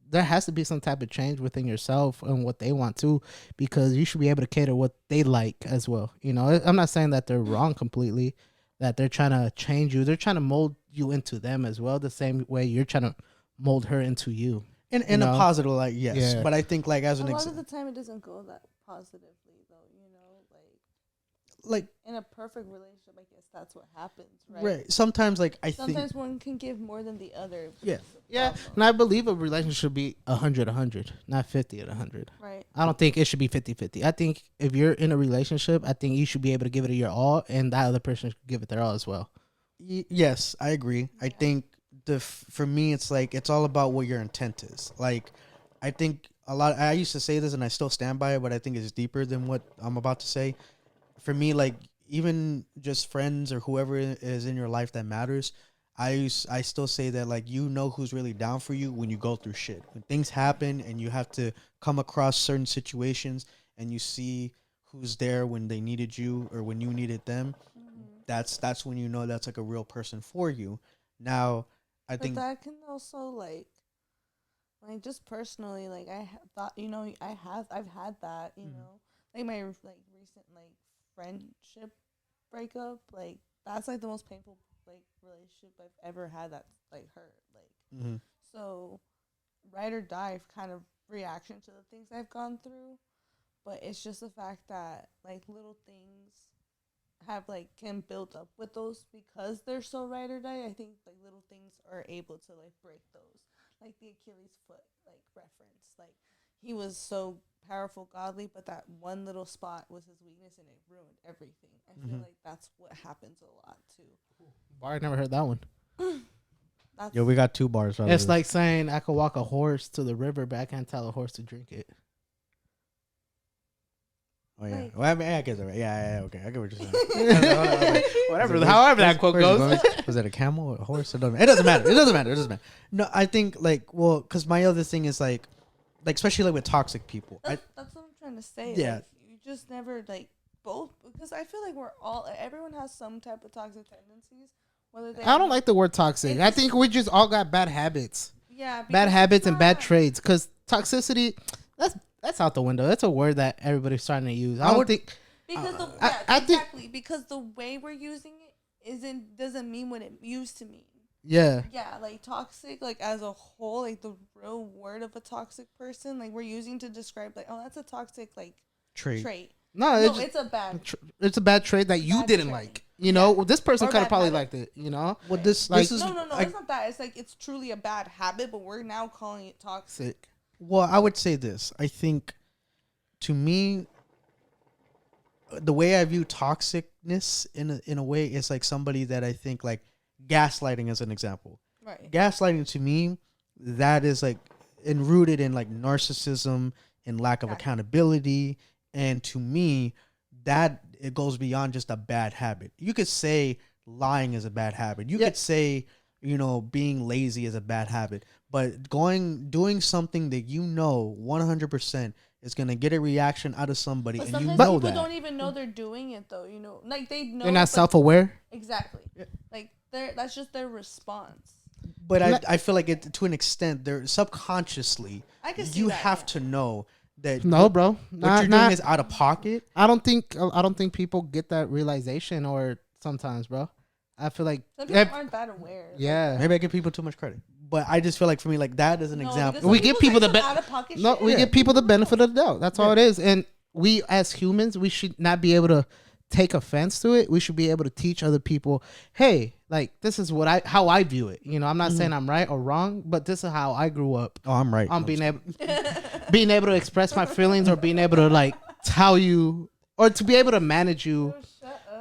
there has to be some type of change within yourself and what they want to, because you should be able to cater what they like as well. I'm not saying that they're wrong completely, that they're trying to change you. They're trying to mold you into them as well, the same way you're trying to mold her into you. In a positive light, yes. Yeah. But I think as an a lot of the time it doesn't go that positively though, in a perfect relationship, I guess that's what happens, right? Right. Sometimes sometimes one can give more than the other. Yeah. Yeah. And I believe a relationship should be 100, not 50 at 100. Right. I don't think it should be 50-50. I think if you're in a relationship, I think you should be able to give it your all, and that other person should give it their all as well. Yes, I agree. Yeah. I think for me, it's it's all about what your intent is. I think I used to say this and I still stand by it, but I think it's deeper than what I'm about to say. For me, even just friends or whoever is in your life that matters, I still say that who's really down for you when you go through shit. When things happen and you have to come across certain situations and you see who's there when they needed you or when you needed them, that's when you know that's a real person for you. Now, I think that can also just personally, I thought, I've had that, my recent friendship breakup, that's the most painful relationship I've ever had that's hurt. So ride or die kind of reaction to the things I've gone through, but it's just the fact that little things have can build up with those because they're so ride or die. I think little things are able to break those, the Achilles foot reference. He was so powerful, godly, but that one little spot was his weakness and it ruined everything. I feel that's what happens a lot too. Bar, I never heard that one. Yo, we got 2 bars. It's like saying I could walk a horse to the river, but I can't tell a horse to drink it. Oh yeah, well, I mean, I guess right. Yeah, okay, I get what you're saying. Whatever, however that quote goes. Was it a camel or a horse? It doesn't matter. No, I think because my other thing is especially with toxic people. That's what I'm trying to say. Yeah, you just never both, because I feel everyone has some type of toxic tendencies. I don't like the word toxic. I think we just all got bad habits. Yeah, bad habits and bad traits. Because toxicity. That's out the window. That's a word that everybody's starting to use. I don't think because I think exactly because the way we're using it doesn't mean what it used to mean. yeah. Yeah, like toxic, like as a whole, like the real word of a toxic person, like we're using to describe, like, oh, that's a toxic like trait. No, It's a bad. It's a bad trait that you Bad didn't trait. like. You know, well, this person Or could have bad probably habit. liked it. You know, Well, this Like- is No, it's not that. It's like it's truly a bad habit, but we're now calling it toxic. sick. Well, I would say this. I think, to me, the way I view toxicness in a way is like somebody that I think like gaslighting as an example. Right. Gaslighting to me, that is like rooted in like narcissism and lack of accountability, and to me, that it goes beyond just a bad habit. You could say lying is a bad habit. You could say, being lazy is a bad habit, but doing something that 100% is gonna get a reaction out of somebody, But and sometimes know people that. don't even know they're doing it though. Like they know They're not but- self-aware. Exactly. Like that's just their response. But I feel like it to an extent, they're subconsciously. I can see You that, have yeah. to know that No, bro. what you're doing is out of pocket. I don't think people get that realization, or sometimes, bro. I feel like Some people aren't that aware. yeah. Maybe I give people too much credit, but I just feel like for me, like that is an example. We give people the out of pocket. No, shit. we give people the benefit of the doubt. That's all it is. And we as humans, we should not be able to take offense to it. We should be able to teach other people, hey, like this is how I view it. I'm not saying I'm right or wrong, but this is how I grew up. Oh, I'm right. On being able to express my feelings, or being able to like tell you, or to be able to manage you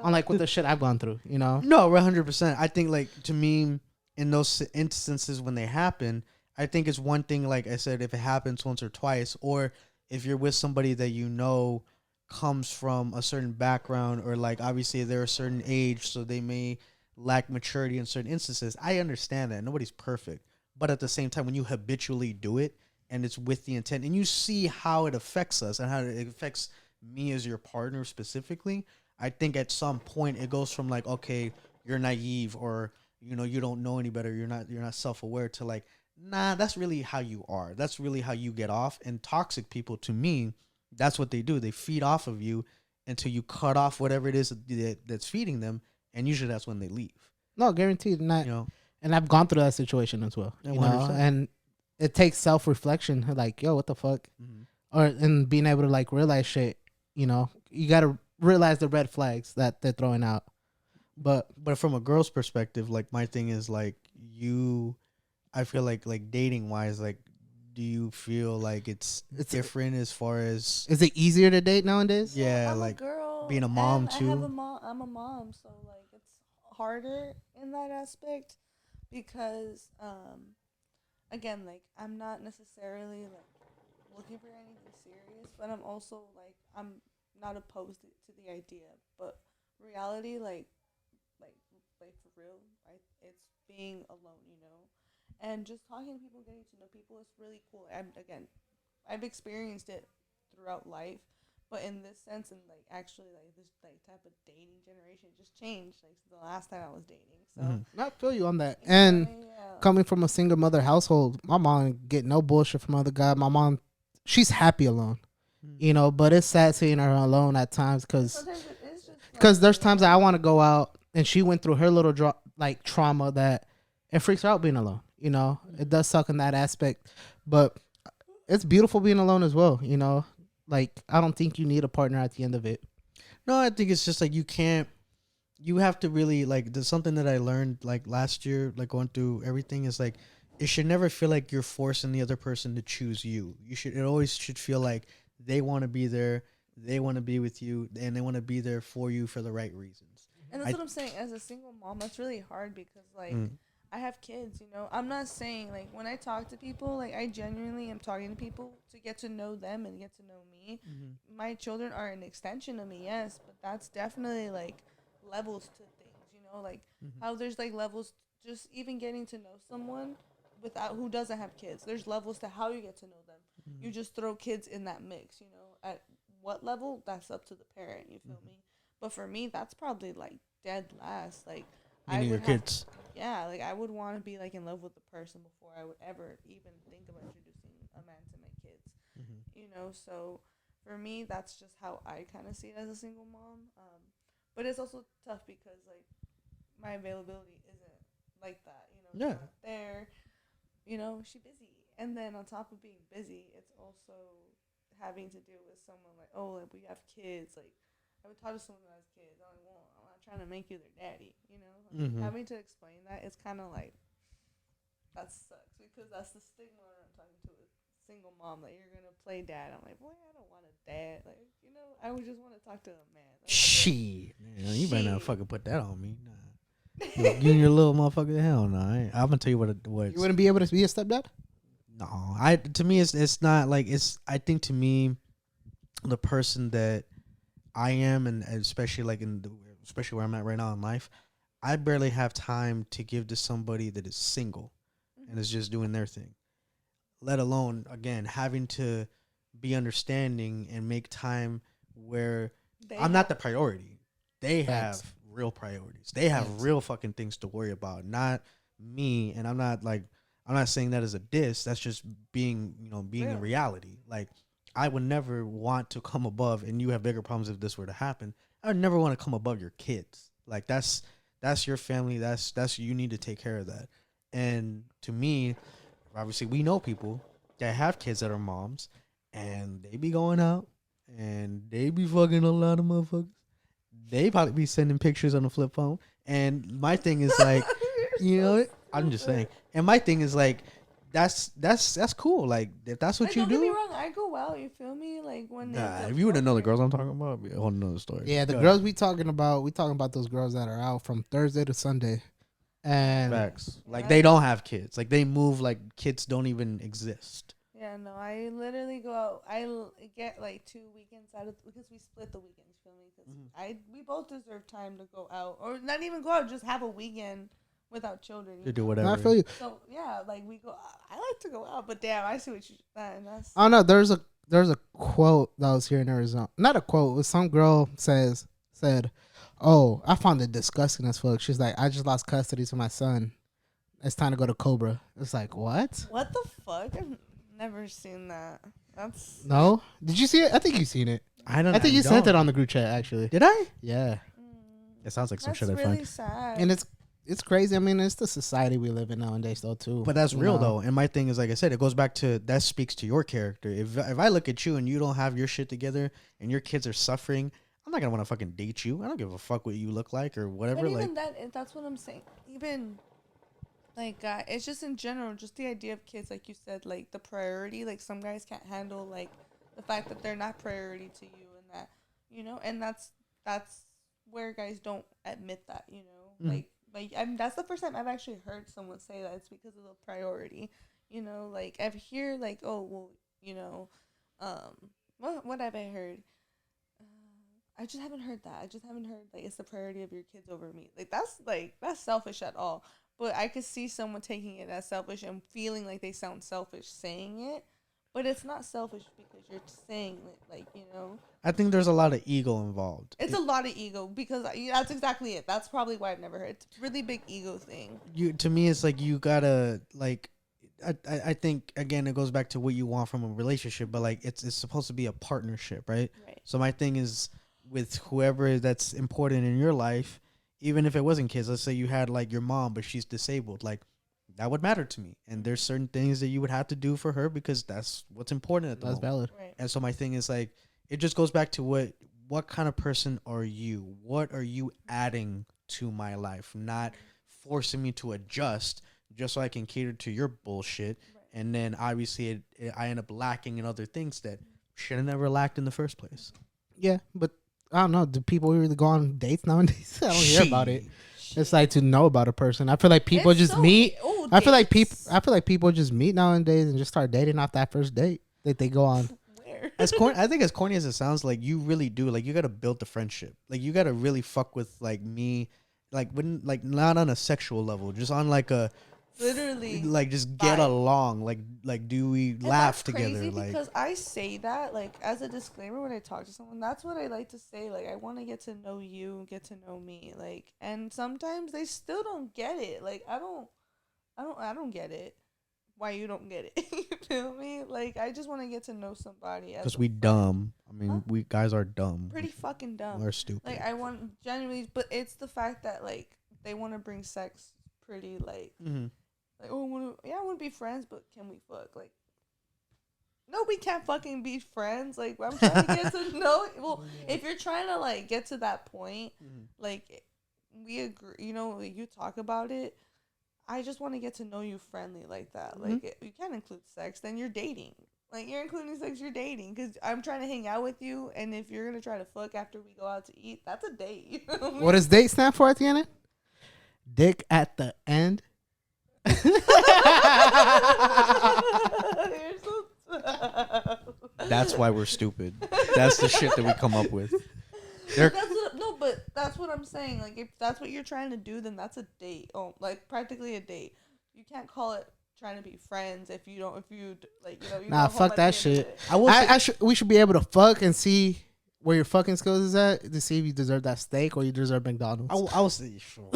on like with the shit I've gone through. No, 100%. I think like to me, in those instances when they happen, I think it's one thing. Like I said, if it happens once or twice, or if you're with somebody that comes from a certain background, or like obviously they're a certain age, so they may lack maturity in certain instances. I understand that nobody's perfect, but at the same time, when you habitually do it and it's with the intent, and you see how it affects us and how it affects me as your partner specifically, I think at some point it goes from like, okay, you're naive, or you don't know any better, you're not self-aware, to like, nah, that's really how you are. That's really how you get off. And toxic people, to me, that's what they do. They feed off of you until you cut off whatever it is that's feeding them, and usually that's when they leave. No, guaranteed. Not, and I've gone through that situation as well. Yeah, 100%. And it takes self-reflection. Like, yo, what the fuck? And being able to like realize shit. You gotta realize the red flags that they're throwing out. But from a girl's perspective, like my thing is like I feel like dating wise, like, do you feel like it's different as far as, is it easier to date nowadays? yeah, I'm like a girl, being a mom and too? I'm a mom, so like it's harder in that aspect because again, like I'm not necessarily like looking for anything serious, but I'm also like I'm not opposed to the idea, but reality like for real, it's being alone, and just talking to people, getting to know people is really cool. I've experienced it throughout life, but in this sense, and like actually like this like type of dating generation just changed like the last time I was dating. So I feel you on that. And coming from a single mother household, my mom get no bullshit from other guy. My mom, she's happy alone, but it's sad seeing her alone at times because there's times that I want to go out, and she went through her little trauma that it freaks her out being alone. It does suck in that aspect, but it's beautiful being alone as well. Like I don't think you need a partner at the end of it. No, I think it's just like you have to really like, there's something that I learned like last year, like going through everything, is like it should never feel like you're forcing the other person to choose you. It always should feel like they want to be there, they want to be with you, and they want to be there for you for the right reasons. And that's what I'm saying. As a single mom, that's really hard because like I have kids, I'm not saying like when I talk to people, like I genuinely am talking to people to get to know them and get to know me. My children are an extension of me, yes, but that's definitely like levels to things, like how there's like levels just even getting to know someone without who doesn't have kids. There's levels to how you get to know them. You just throw kids in that mix, at what level, that's up to the parent, you feel me? But for me, that's probably like dead last. Like Meaning your kids. Yeah, like I would want to be like in love with the person before I would ever even think about introducing a man to my you know. So for me, that's just how I kind of see it as a single mom. But it's also tough because like my availability isn't like that, you know. Yeah. It's not there, you know. She's busy, and then on top of being busy, it's also having to deal with someone like, oh, like we have kids. Like I would talk to someone that has kids. I'm like, well, I'm not trying to make you their daddy, you know. Like, having to explain that is kind of like that sucks because that's the stigma when I'm talking to a single mom that you're gonna play dad. I'm like, boy, I don't want a dad. Like, you know, I would just want to talk to a man. Shit, man, you better not fucking put that on me. Nah, you and your little motherfucker. Hell no. I'm gonna tell you what. You wouldn't be able to be a stepdad? No, to me it's not like it's. I think to me, the person that I am, and especially like especially where I'm at right now in life, I barely have time to give to somebody that is single and is just doing their thing. Let alone again having to be understanding and make time where I'm not the priority. They Facts. have real priorities. They have Facts. real fucking things to worry about, not me. And I'm not saying that as a diss. That's just being in reality. Like I would never want to come above, and you have bigger problems if this were to happen. I would never want to come above your kids. Like that's your family. That's you need to take care of that. And to me, obviously, we know people that have kids that are moms, and they be going out, and they be fucking a lot of motherfuckers. They probably be sending pictures on the flip phone. And my thing is like, I'm just saying. And my thing is like, that's cool. Like if that's what like, you don't do. get me wrong, I go out. You feel me? Like when If you would have known the girls I'm talking about, it'd be a whole nother story. Yeah, the girls we talking about those girls that are out from Thursday to Sunday. And facts. Like they don't have kids. Like they move like kids don't even exist. Yeah, no, I literally go out. Get like 2 weekends out of because we split the weekends. Feel me? Because we both deserve time to go out, or not even go out, just have a weekend without children. To do whatever. I feel you. So yeah, like we go. I like to go out, but damn, I see what you. And that's. Oh no, there's a quote that was here in Arizona. Not a quote. It was some girl said, "Oh, I found it disgusting as fuck." She's like, "I just lost custody to my son. It's time to go to Cobra." It's like, what? What the fuck? I've never seen that. That's No. Did you see it? I think you seen it. I don't. I think you sent it on the group chat actually. Did I? Yeah. It sounds like some that's shit I really find. sad. And it's crazy. I mean, it's the society we live in nowadays, though, too. But that's real though. And my thing is, like I said, it goes back to that speaks to your character. If I look at you and you don't have your shit together and your kids are suffering, I'm not gonna want to fucking date you. I don't give a fuck what you look like or whatever. But like even that's what I'm saying. Even like it's just in general, just the idea of kids, like you said, like the priority. Like some guys can't handle like the fact that they're not priority to you, and that and that's where guys don't admit that, like that's the first time I've actually heard someone say that it's because of the priority, like I've hear like, oh well, what have I heard? I just haven't heard that. I just haven't heard like it's the priority of your kids over me. Like that's selfish at all. But I could see someone taking it as selfish and feeling like they sound selfish saying it. But it's not selfish because you're saying it, like, I think there's a lot of ego involved. It's a lot of ego because that's exactly it. That's probably why I've never heard. It's a really big ego thing. To me, it's like you gotta like. I think again it goes back to what you want from a relationship, but like it's supposed to be a partnership, right? Right. So my thing is with whoever that's important in your life, even if it wasn't kids, let's say you had like your mom, but she's disabled, like that would matter to me. And there's certain things that you would have to do for her because that's what's important at the moment. That's valid. Right. And so my thing is like, it just goes back to what kind of person are you? What are you adding to my life? Not forcing me to adjust just so I can cater to your bullshit. Right. And then obviously I end up lacking in other things that should have never lacked in the first place. Yeah, but I don't know. Do people really go on dates nowadays? I don't hear about it. It's like to know about a person. I feel like people just meet. I feel like people just meet nowadays and just start dating off that first date that they go on. I think as corny as it sounds, like you really do. Like you got to build the friendship. Like you got to really fuck with like me, like when like not on a sexual level, just on like a literally like just get along. Like do we laugh together? Crazy like because I say that like as a disclaimer when I talk to someone. That's what I like to say. Like I want to get to know you, get to know me. Like and sometimes they still don't get it. Like I don't get it. why you don't get it. You feel me? Like, I just want to get to know somebody. Because we dumb. I mean, Huh? we guys are dumb. Pretty fucking dumb. We're stupid. Like, I want genuinely, but it's the fact that like they want to bring sex pretty like like, oh, I want to be friends, but can we fuck? Like, no, we can't fucking be friends. Like, I'm trying to get to know. Well, if you're trying to like get to that point, like we agree, you know, like, you talk about it. I just want to get to know you friendly like that. Like, you can't include sex, then you're dating. Like, you're including sex, you're dating. Because I'm trying to hang out with you, and if you're going to try to fuck after we go out to eat, that's a date. You know what I mean? What does date stand for at the end? Dick at the end. You're so That's why we're stupid. That's the shit that we come up with. But that's what I'm saying. Like, if that's what you're trying to do, then that's a date. Oh, like practically a date. You can't call it trying to be friends if you like, you know. You Nah, go home fuck at that the end of shit. it. We should be able to fuck and see where your fucking skills is at to see if you deserve that steak or you deserve McDonald's. I will say sure.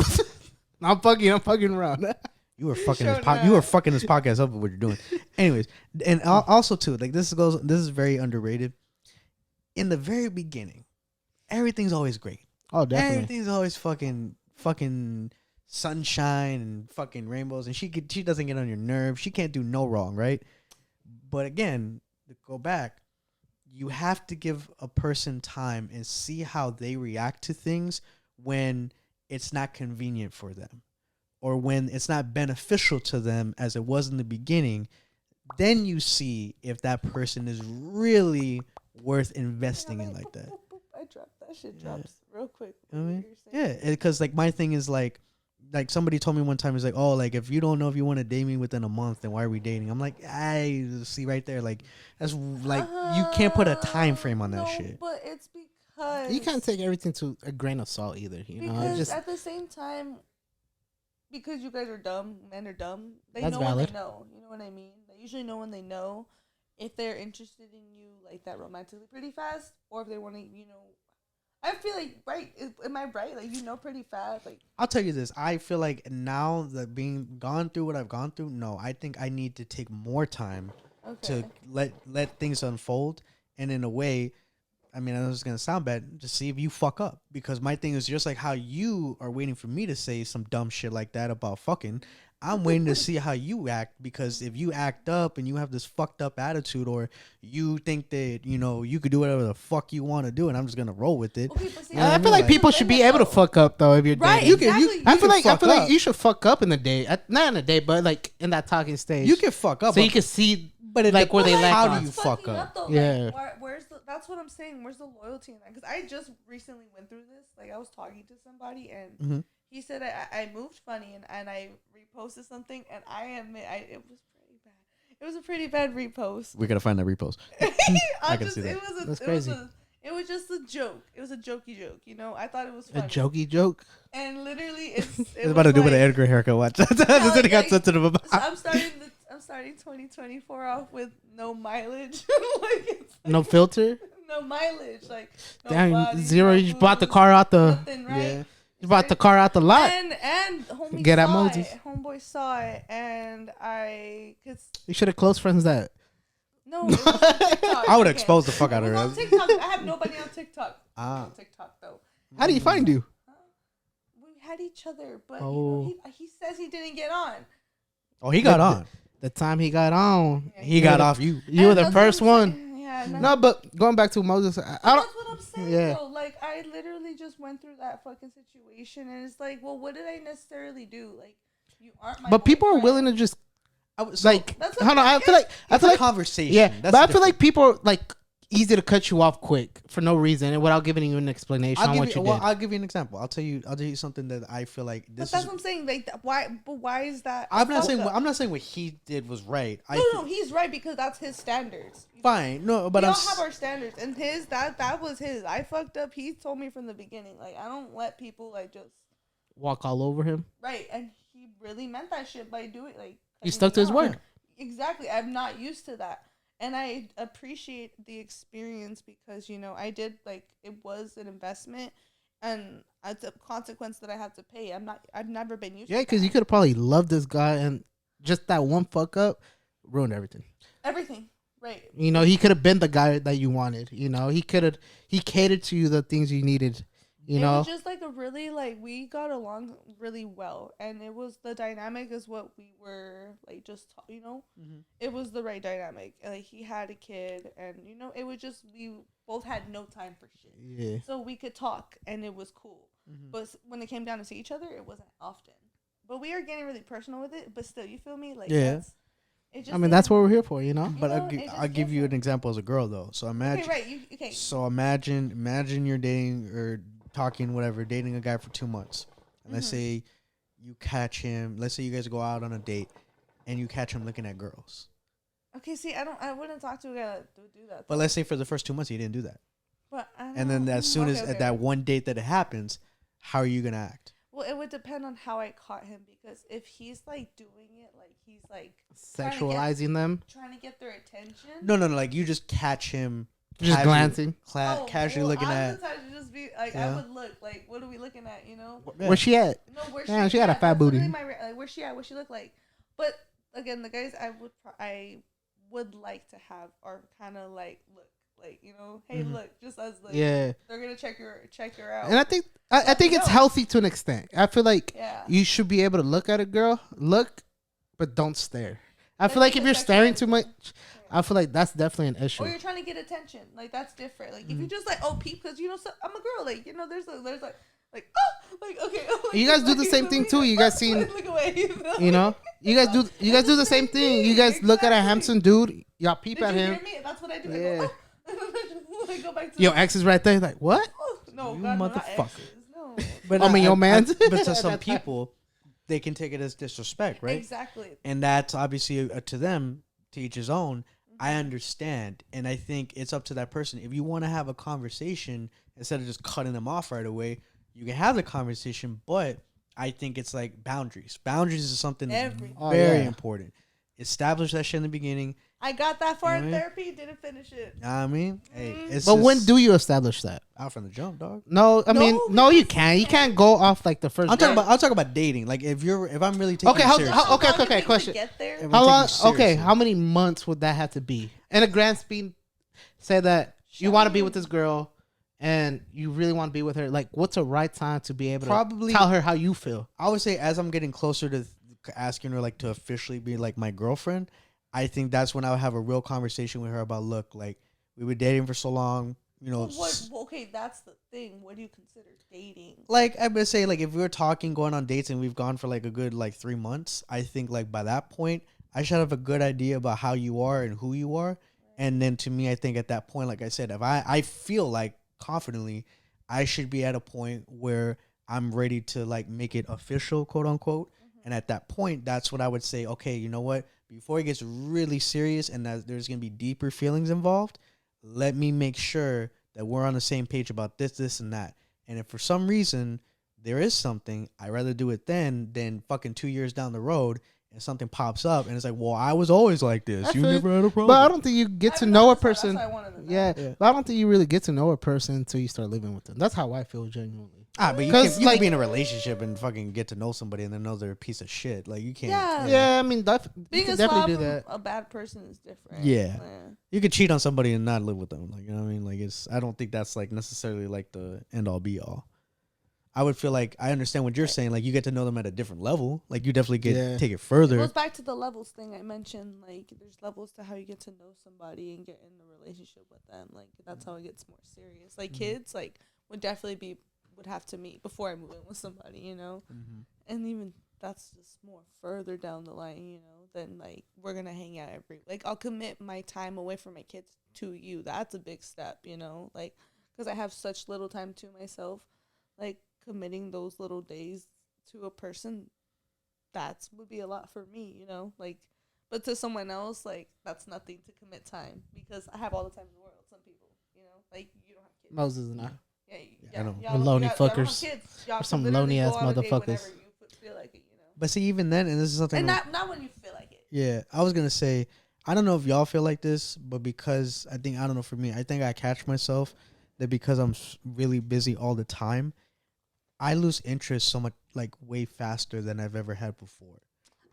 I'm fucking around. You were fucking you were fucking this podcast up with what you're doing. Anyways, and also too, like this is very underrated. In the very beginning, everything's always great. Oh, definitely. Everything's always fucking sunshine and fucking rainbows, and she doesn't get on your nerves. She can't do no wrong, right? But again, to go back, you have to give a person time and see how they react to things when it's not convenient for them, or when it's not beneficial to them as it was in the beginning. Then you see if that person is really worth investing in like that. I dropped that shit. Drops real quick. I mean, yeah, because like my thing is like somebody told me one time, is like, oh, like if you don't know if you want to date me within a month, then why are we dating? I'm like, I see right there, like that's like you can't put a time frame on that shit. But it's because You can't take everything to a grain of salt either. You know, because just at the same time, because you guys are dumb, men are dumb. They That's know valid. when they know. You know what I mean? They usually know when they know if they're interested in you like that romantically pretty fast, or if they want to, you know. I feel like, right? Am I right? Like, you know, pretty fast. Like, I'll tell you this. I feel like now that being gone through what I've gone through, no, I think I need to take more time to let things unfold. And in a way, I mean, I know it's going to sound bad, just see if you fuck up. Because my thing is just like how you are waiting for me to say some dumb shit like that about fucking. I'm waiting to see how you act, because if you act up and you have this fucked up attitude, or you think that, you know, you could do whatever the fuck you want to do and I'm just going to roll with it. okay, but see, I feel like people should be able to fuck up though if you're right? dating. Exactly. I feel fuck like up. you should fuck up in the day, not in the day, but like in that talking stage. You can fuck up. so you can see, but it, like where they lack how on. do you fuck up? Though. Yeah. Like, where's the? That's what I'm saying. Where's the loyalty in that? Because I just recently went through this. Like, I was talking to somebody and he said I moved funny and I reposted something, and I admit it was pretty bad. It was a pretty bad repost. We gotta find that repost. I can see that. That's crazy. It was just a joke. It was a jokey joke. You know, I thought it was funny. A jokey joke. And literally, it's about to do with an Edgar haircut. Watch. That's what he got sensitive about. So I'm starting 2024 off with no mileage. No filter. No mileage. Like, no Damn, body, zero. no You just bought the boobs, car out the. nothing, right? Yeah. You bought the car out the lot. And homie Get at saw Moses. it. Homeboy saw it, and cause You should have close friends that. no, it was on TikTok. I would Okay. expose the fuck out It of was her. on TikTok. I have nobody on TikTok. Ah. On TikTok though. How do you find you? We had each other, but Oh. you know, he says he didn't get on. Oh, he got on. The time he got on, He got off you. you were And the that's what first I'm one. saying. Yeah, No, but going back to Moses, I don't. that's what I'm saying. Yeah. Though. Like, I literally just went through that fucking situation, and it's like, well, what did I necessarily do? Like, you aren't my. But people are boyfriend. willing to just So, like. That's Hold on, I feel like conversation. yeah, That's but I feel different. like people are like easy to cut you off quick for no reason and without giving you an explanation on what you did. I'll give you an example. I'll tell you something that I feel like But this that's is. what I'm saying. Like, why? But why is that? I'm not saying. fucked up? I'm not saying what he did was right. No, he's right because that's his standards. Fine. No, but we I'm. all have our standards, and his that was his. I fucked up. He told me from the beginning. Like, I don't let people like just Walk all over him. right, and he really meant that shit by doing like. He cutting stuck me to his off. word. Exactly. I'm not used to that. And I appreciate the experience because, you know, I did, like, it was an investment and it's a consequence that I have to pay. I've never been used to Yeah, because that. you could have probably loved this guy and just that one fuck up ruined everything. Everything. Right. You know, he could have been the guy that you wanted. You know, he catered to you the things you needed. You know, it was just like a really like we got along really well, and it was the dynamic is what we were like just it was the right dynamic. And, like he had a kid, and it was just we both had no time for shit. Yeah. So we could talk, and it was cool. But when it came down to see each other, it wasn't often. But we are getting really personal with it. But still, you feel me? Like Yeah. I mean, that's what we're here for, you know. But I'll give you an example as a girl though. So imagine. Okay, right. So imagine you're dating or talking whatever, dating a guy for 2 months. And let's say you catch him. Let's say you guys go out on a date, and you catch him looking at girls. Okay, see, I wouldn't talk to a guy that would do that. But let's say for the first 2 months he didn't do that. But and then as soon as at that one date that it happens, how are you gonna act? Well, it would depend on how I caught him, because if he's like doing it, like he's like sexualizing trying to get their attention. No, like you just catch him just glancing, casually looking at. I would just be like, I would look like, what are we looking at? You know, where's she at? No, where's she? She got a fat booty. Like, where's she at? What she look like? But again, the guys I would like to have are kind of like look. Like, hey, look, just as like, they're gonna check her out. And I think it's healthy to an extent. I feel like you should be able to look at a girl, but don't stare. I feel like if you're staring too much, I feel like that's definitely an issue. Or you're trying to get attention, like that's different. Like if you just like peep, because I'm a girl, like there's like okay. Like, you guys do the same thing too. You guys seen, look away, you guys do the same thing. You guys look at a handsome dude, y'all peep at him. Hear me? That's what I do. Yeah. Go back to your ex is right there. Like what? No, you God, motherfucker. No. But I mean, your man. But to some people, they can take it as disrespect, right? Exactly. And that's obviously to them, to each his own. I understand, and I think it's up to that person. If you want to have a conversation instead of just cutting them off right away, you can have the conversation. But I think it's like boundaries. Boundaries is something very important. Establish that shit in the beginning. I got that far in therapy, didn't finish it. I mean, hey, it's but when do you establish that? Out from the jump, dog. No, I mean, no, you can't. You can't go off like the first. I'm talking about dating. Like if I'm really taking it serious. Okay. Question. How long? Okay, how many months would that have to be? And a grand speed, say that you want to be with this girl, and you really want to be with her. Like, what's a right time to be able to tell her how you feel? I would say as I'm getting closer to asking her like to officially be like my girlfriend, I think that's when I would have a real conversation with her about, look, like we were dating for so long, okay, that's the thing. What do you consider dating? Like I would say, like if we were talking, going on dates, and we've gone for like a good 3 months, I think like by that point I should have a good idea about how you are and who you are, right. And then to me, I think at that point, like I said, if I feel like confidently, I should be at a point where I'm ready to like make it official, quote unquote. And at that point, that's what I would say. Okay, you know what? Before it gets really serious and that there's going to be deeper feelings involved, let me make sure that we're on the same page about this, and that. And if for some reason there is something, I'd rather do it then than fucking 2 years down the road and something pops up and it's like, well, I was always like this. You never had a problem. But I don't think you get to know a person. Yeah. But I don't think you really get to know a person until you start living with them. That's how I feel genuinely. But you can be in a relationship and fucking get to know somebody and then know they're a piece of shit. Like you can't. Yeah, I mean, being you a definitely do that. A bad person is different. Yeah, you could cheat on somebody and not live with them. Like, you know what I mean? Like I don't think that's like necessarily like the end all be all. I would feel like I understand what you're saying. Like you get to know them at a different level. Like you definitely take it further. It goes back to the levels thing I mentioned. Like there's levels to how you get to know somebody and get in a relationship with them. Like that's how it gets more serious. Like kids, like would have to meet before I move in with somebody, and even that's just more further down the line, than like we're gonna hang out I'll commit my time away from my kids to you. That's a big step, like because I have such little time to myself, like committing those little days to a person, would be a lot for me, like, but to someone else, like that's nothing to commit time because I have all the time in the world. Some people, like you don't have kids. Moses and I. Yeah, lonely fuckers. Some lonely ass motherfuckers. But see, even then, and this is something. And not when you feel like it. Yeah, I was gonna say, I don't know if y'all feel like this, but because I don't know, for me, I think I catch myself that because I'm really busy all the time, I lose interest so much, like way faster than I've ever had before.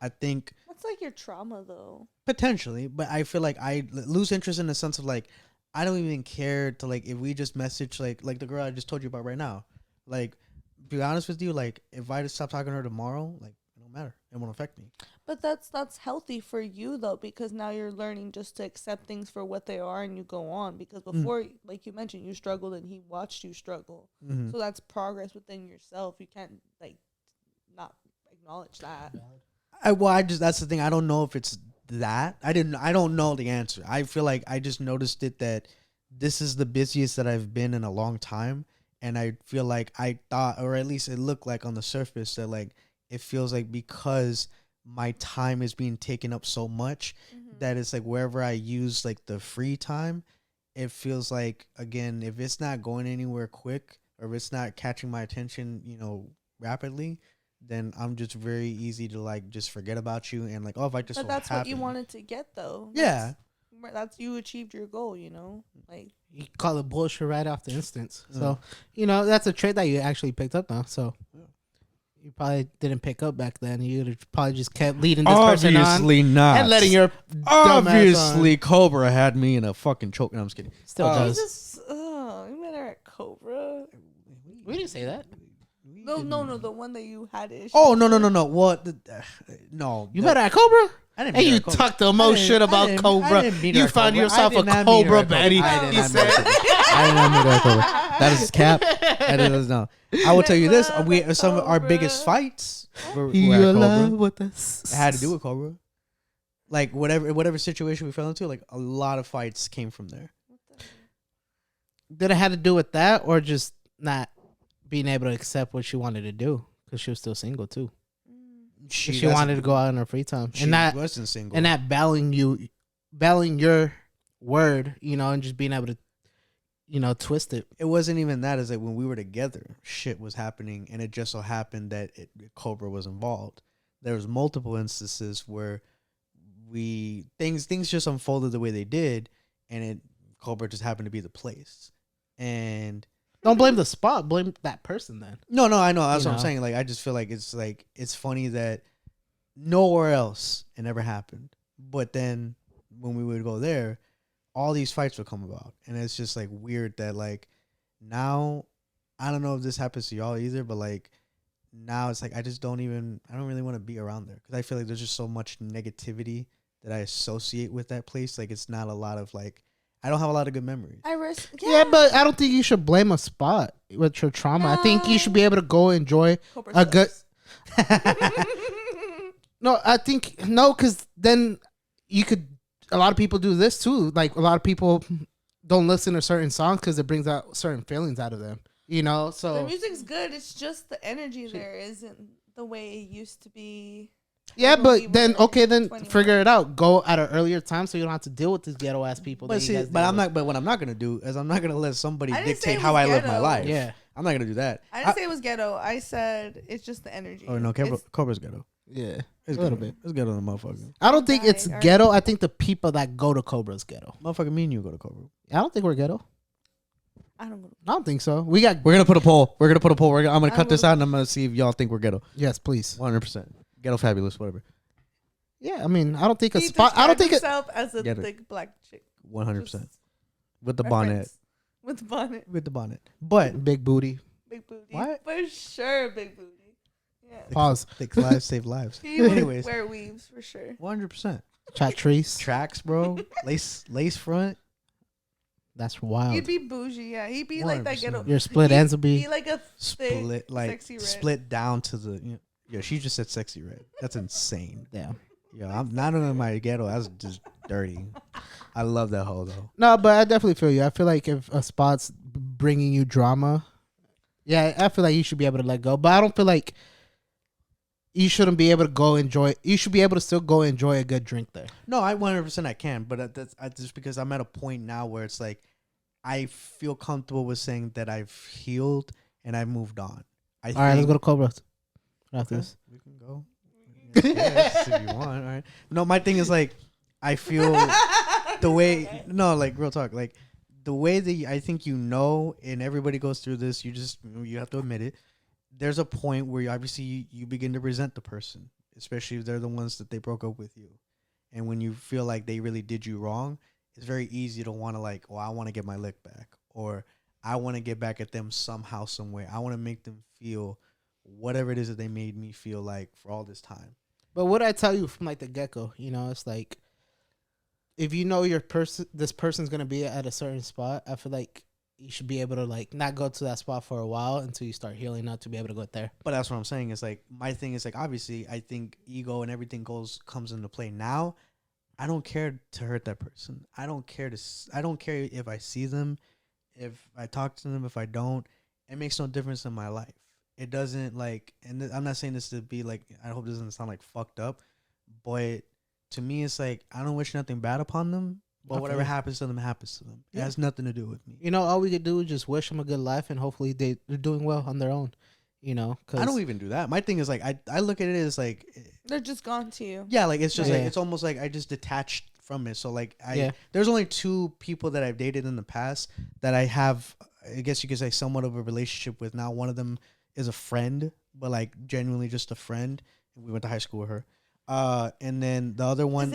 I think That's like your trauma, though. Potentially, but I feel like I lose interest in the sense of like I don't even care to like if we just message like the girl I just told you about right now. Like, to be honest with you, like if I just stop talking to her tomorrow, like it don't matter. It won't affect me. But that's healthy for you though, because now you're learning just to accept things for what they are, and you go on. Because before, like you mentioned, you struggled and he watched you struggle. So that's progress within yourself. You can't like not acknowledge that. I just that's the thing. I don't know if it's that. I don't know the answer. I feel like I just noticed it that this is the busiest that I've been in a long time, and I feel like I thought, or at least it looked like on the surface that like it feels like because my time is being taken up so much that it's like wherever I use like the free time, it feels like again if it's not going anywhere quick or if it's not catching my attention, rapidly, then I'm just very easy to like just forget about you and like if I just. But that's what you wanted to get though. Yeah, that's you achieved your goal. Like you call it bullshit right off the instance. So that's a trait that you actually picked up now. So you probably didn't pick up back then. You probably just kept leading this person on. Obviously not. And letting your obviously Cobra had me in a fucking choke. No, I'm just kidding. Still does. You met her at Cobra. We didn't say that. No, the one that you had issues. Oh no. What? No. You met her at Cobra? I didn't. And you talked the most shit about Cobra. You found yourself a Cobra Betty. I did not meet her at Cobra. That is cap. No. I will tell you this: some of our biggest fights were at Cobra. With us. It had to do with Cobra. Like whatever situation we fell into, like a lot of fights came from there. Did it have to do with that, or just not being able to accept what she wanted to do because she was still single too? She wanted to go out in her free time, and that wasn't single, and that battling your word, and just being able to, twist it. It wasn't even that. It's like when we were together, shit was happening, and it just so happened that Cobra was involved. There was multiple instances where things just unfolded the way they did, and Cobra just happened to be the place. And don't blame the spot, blame that person then. No, I know. That's what I'm saying. Like, I just feel like it's funny that nowhere else it never happened. But then when we would go there, all these fights would come about. And it's just like weird that like now, I don't know if this happens to y'all either, but like now it's like I don't really want to be around there. Because I feel like there's just so much negativity that I associate with that place. Like it's not a lot of like, I don't have a lot of good memories. Yeah, but I don't think you should blame a spot with your trauma. I think you should be able to go enjoy a good. Because then you could. A lot of people do this too. Like a lot of people don't listen to certain songs because it brings out certain feelings out of them. So the music's good. It's just the energy there isn't the way it used to be. Yeah, but then figure it out. Go at an earlier time so you don't have to deal with these ghetto ass people. But what I'm not gonna do is I'm not gonna let somebody dictate how I live my life. Yeah, I'm not gonna do that. I didn't say it was ghetto. I said it's just the energy. Oh no, Cobra's ghetto. Yeah, it's a little bit. It's ghetto on the motherfucker. I don't think it's ghetto. I think the people that go to Cobra's ghetto. Motherfucker, me and you go to Cobra. I don't think we're ghetto. I don't think so. We're gonna put a poll. I'm gonna cut this out and I'm gonna see if y'all think we're ghetto. Yes, please. 100%. Ghetto fabulous, whatever. Yeah, I mean, I don't think a spot. I don't think himself as a thick black chick. 100%. With the bonnet. With the bonnet. But big booty. Big booty. What? For sure, big booty. Yeah. Pause. Thick lives save lives. He would wear weaves for sure. 100%. Trees. Tracks, bro. lace front. That's wild. He'd be bougie, yeah. He'd be 100%. Like that ghetto. Your split ends would be like a split, like sexy red. Split down to the. Yeah, she just said sexy red. That's insane. Yeah. Yeah, I'm not in my ghetto. That's just dirty. I love that hoe though. No, but I definitely feel you. I feel like if a spot's bringing you drama, yeah, I feel like you should be able to let go. But I don't feel like you shouldn't be able to go enjoy. You should be able to still go enjoy a good drink there. No, I 100% I can, but that's just because I'm at a point now where it's like I feel comfortable with saying that I've healed and I've moved on. All right, let's go to Cobra after this. We can go. Yes, if you want. All right. No, my thing is like I feel the way. No, like real talk. Like the way that I think and everybody goes through this. You have to admit it. There's a point where you obviously you begin to resent the person especially if they're the ones that they broke up with you. And when you feel like they really did you wrong, it's very easy to want to like, well, I want to get my lick back, or I want to get back at them somehow, some way. I want to make them feel whatever it is that they made me feel like for all this time. But what I tell you from like the get-go, you know, it's like if you know this person's gonna be at a certain spot, I feel like you should be able to like not go to that spot for a while until you start healing up to be able to go there. But that's what I'm saying. Is like my thing is like obviously I think ego and everything comes into play now. I don't care to hurt that person. I don't care if I see them, if I talk to them, if I don't. It makes no difference in my life. It doesn't like, and I'm not saying this to be like, I hope this doesn't sound like fucked up, but to me it's like I don't wish nothing bad upon them. But whatever happens to them, happens to them. It has nothing to do with me. You know, all we could do is just wish them a good life, and hopefully they're doing well on their own. You know, cause I don't even do that. My thing is like I look at it as like they're just gone to you. Yeah, like it's just like it's almost like I just detached from it. So like there's only 2 people that I've dated in the past that I have, I guess you could say, somewhat of a relationship with now. One of them is a friend, but like genuinely just a friend. We went to high school with her. And then the other one.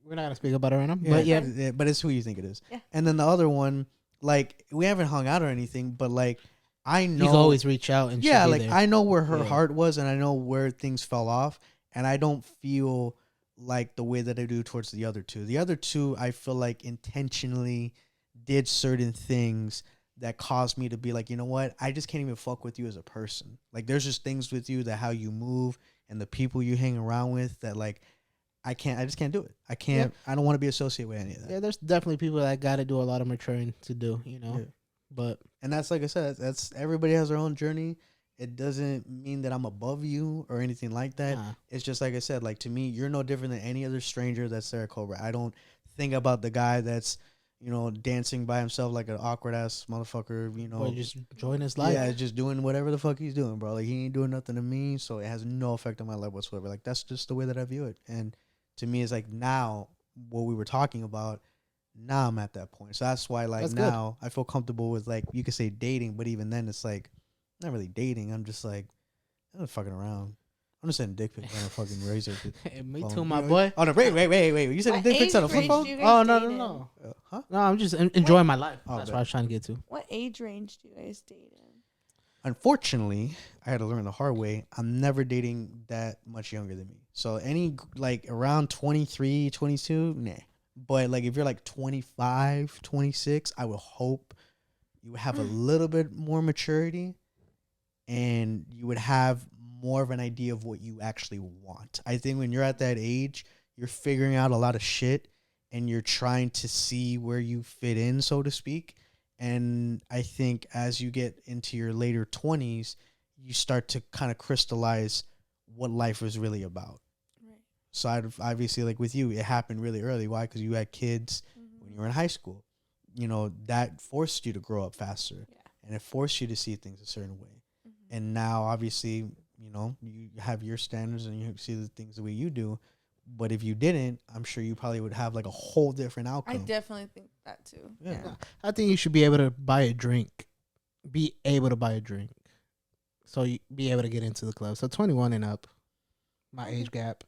We're not gonna speak about it right now, but it's who you think it is. Yeah. And then the other one, like we haven't hung out or anything, but like I know you can always reach out and like there. I know where her heart was, and I know where things fell off, and I don't feel like the way that I do towards the other 2. The other 2, I feel like intentionally did certain things that caused me to be like, you know what, I just can't even fuck with you as a person. Like there's just things with you that how you move and the people you hang around with that like. I just can't do it. I can't. I don't want to be associated with any of that. Yeah, there's definitely people that got to do a lot of maturing to do, you know. Yeah. And that's like I said, that's everybody has their own journey. It doesn't mean that I'm above you or anything like that. Nah. It's just like I said, like to me, you're no different than any other stranger that's there at Cobra. I don't think about the guy that's, you know, dancing by himself like an awkward ass motherfucker, you know. Or just enjoying his life. Yeah, just doing whatever the fuck he's doing, bro. Like he ain't doing nothing to me, so it has no effect on my life whatsoever. Like that's just the way that I view it. And to me, it's like now what we were talking about. Now I'm at that point, so that's why like that's now good. I feel comfortable with like you could say dating, but even then it's like not really dating. I'm just like I'm not fucking around. I'm just sending dick pics on a fucking razor. Hey, me too, my boy. Oh no, wait! You sending dick pics on a flip phone? Oh no. Huh? No, I'm just enjoying my life. That's what I was trying to get to. What age range do you guys date in? Unfortunately, I had to learn the hard way. I'm never dating that much younger than me. So any like around 23, 22, nah. But like if you're like 25, 26, I would hope you would have a little bit more maturity and you would have more of an idea of what you actually want. I think when you're at that age, you're figuring out a lot of shit and you're trying to see where you fit in, so to speak. And I think as you get into your later 20s, you start to kind of crystallize what life is really about. Right. So obviously, like with you, it happened really early. Why? Because you had kids when you were in high school. You know, that forced you to grow up faster. Yeah. And it forced you to see things a certain way. Mm-hmm. And now, obviously, you know, you have your standards and you see the things the way you do. But if you didn't, I'm sure you probably would have like a whole different outcome. I definitely think that too. Yeah. I think you should be able to buy a drink. So you be able to get into the club. So 21 and up, my age gap.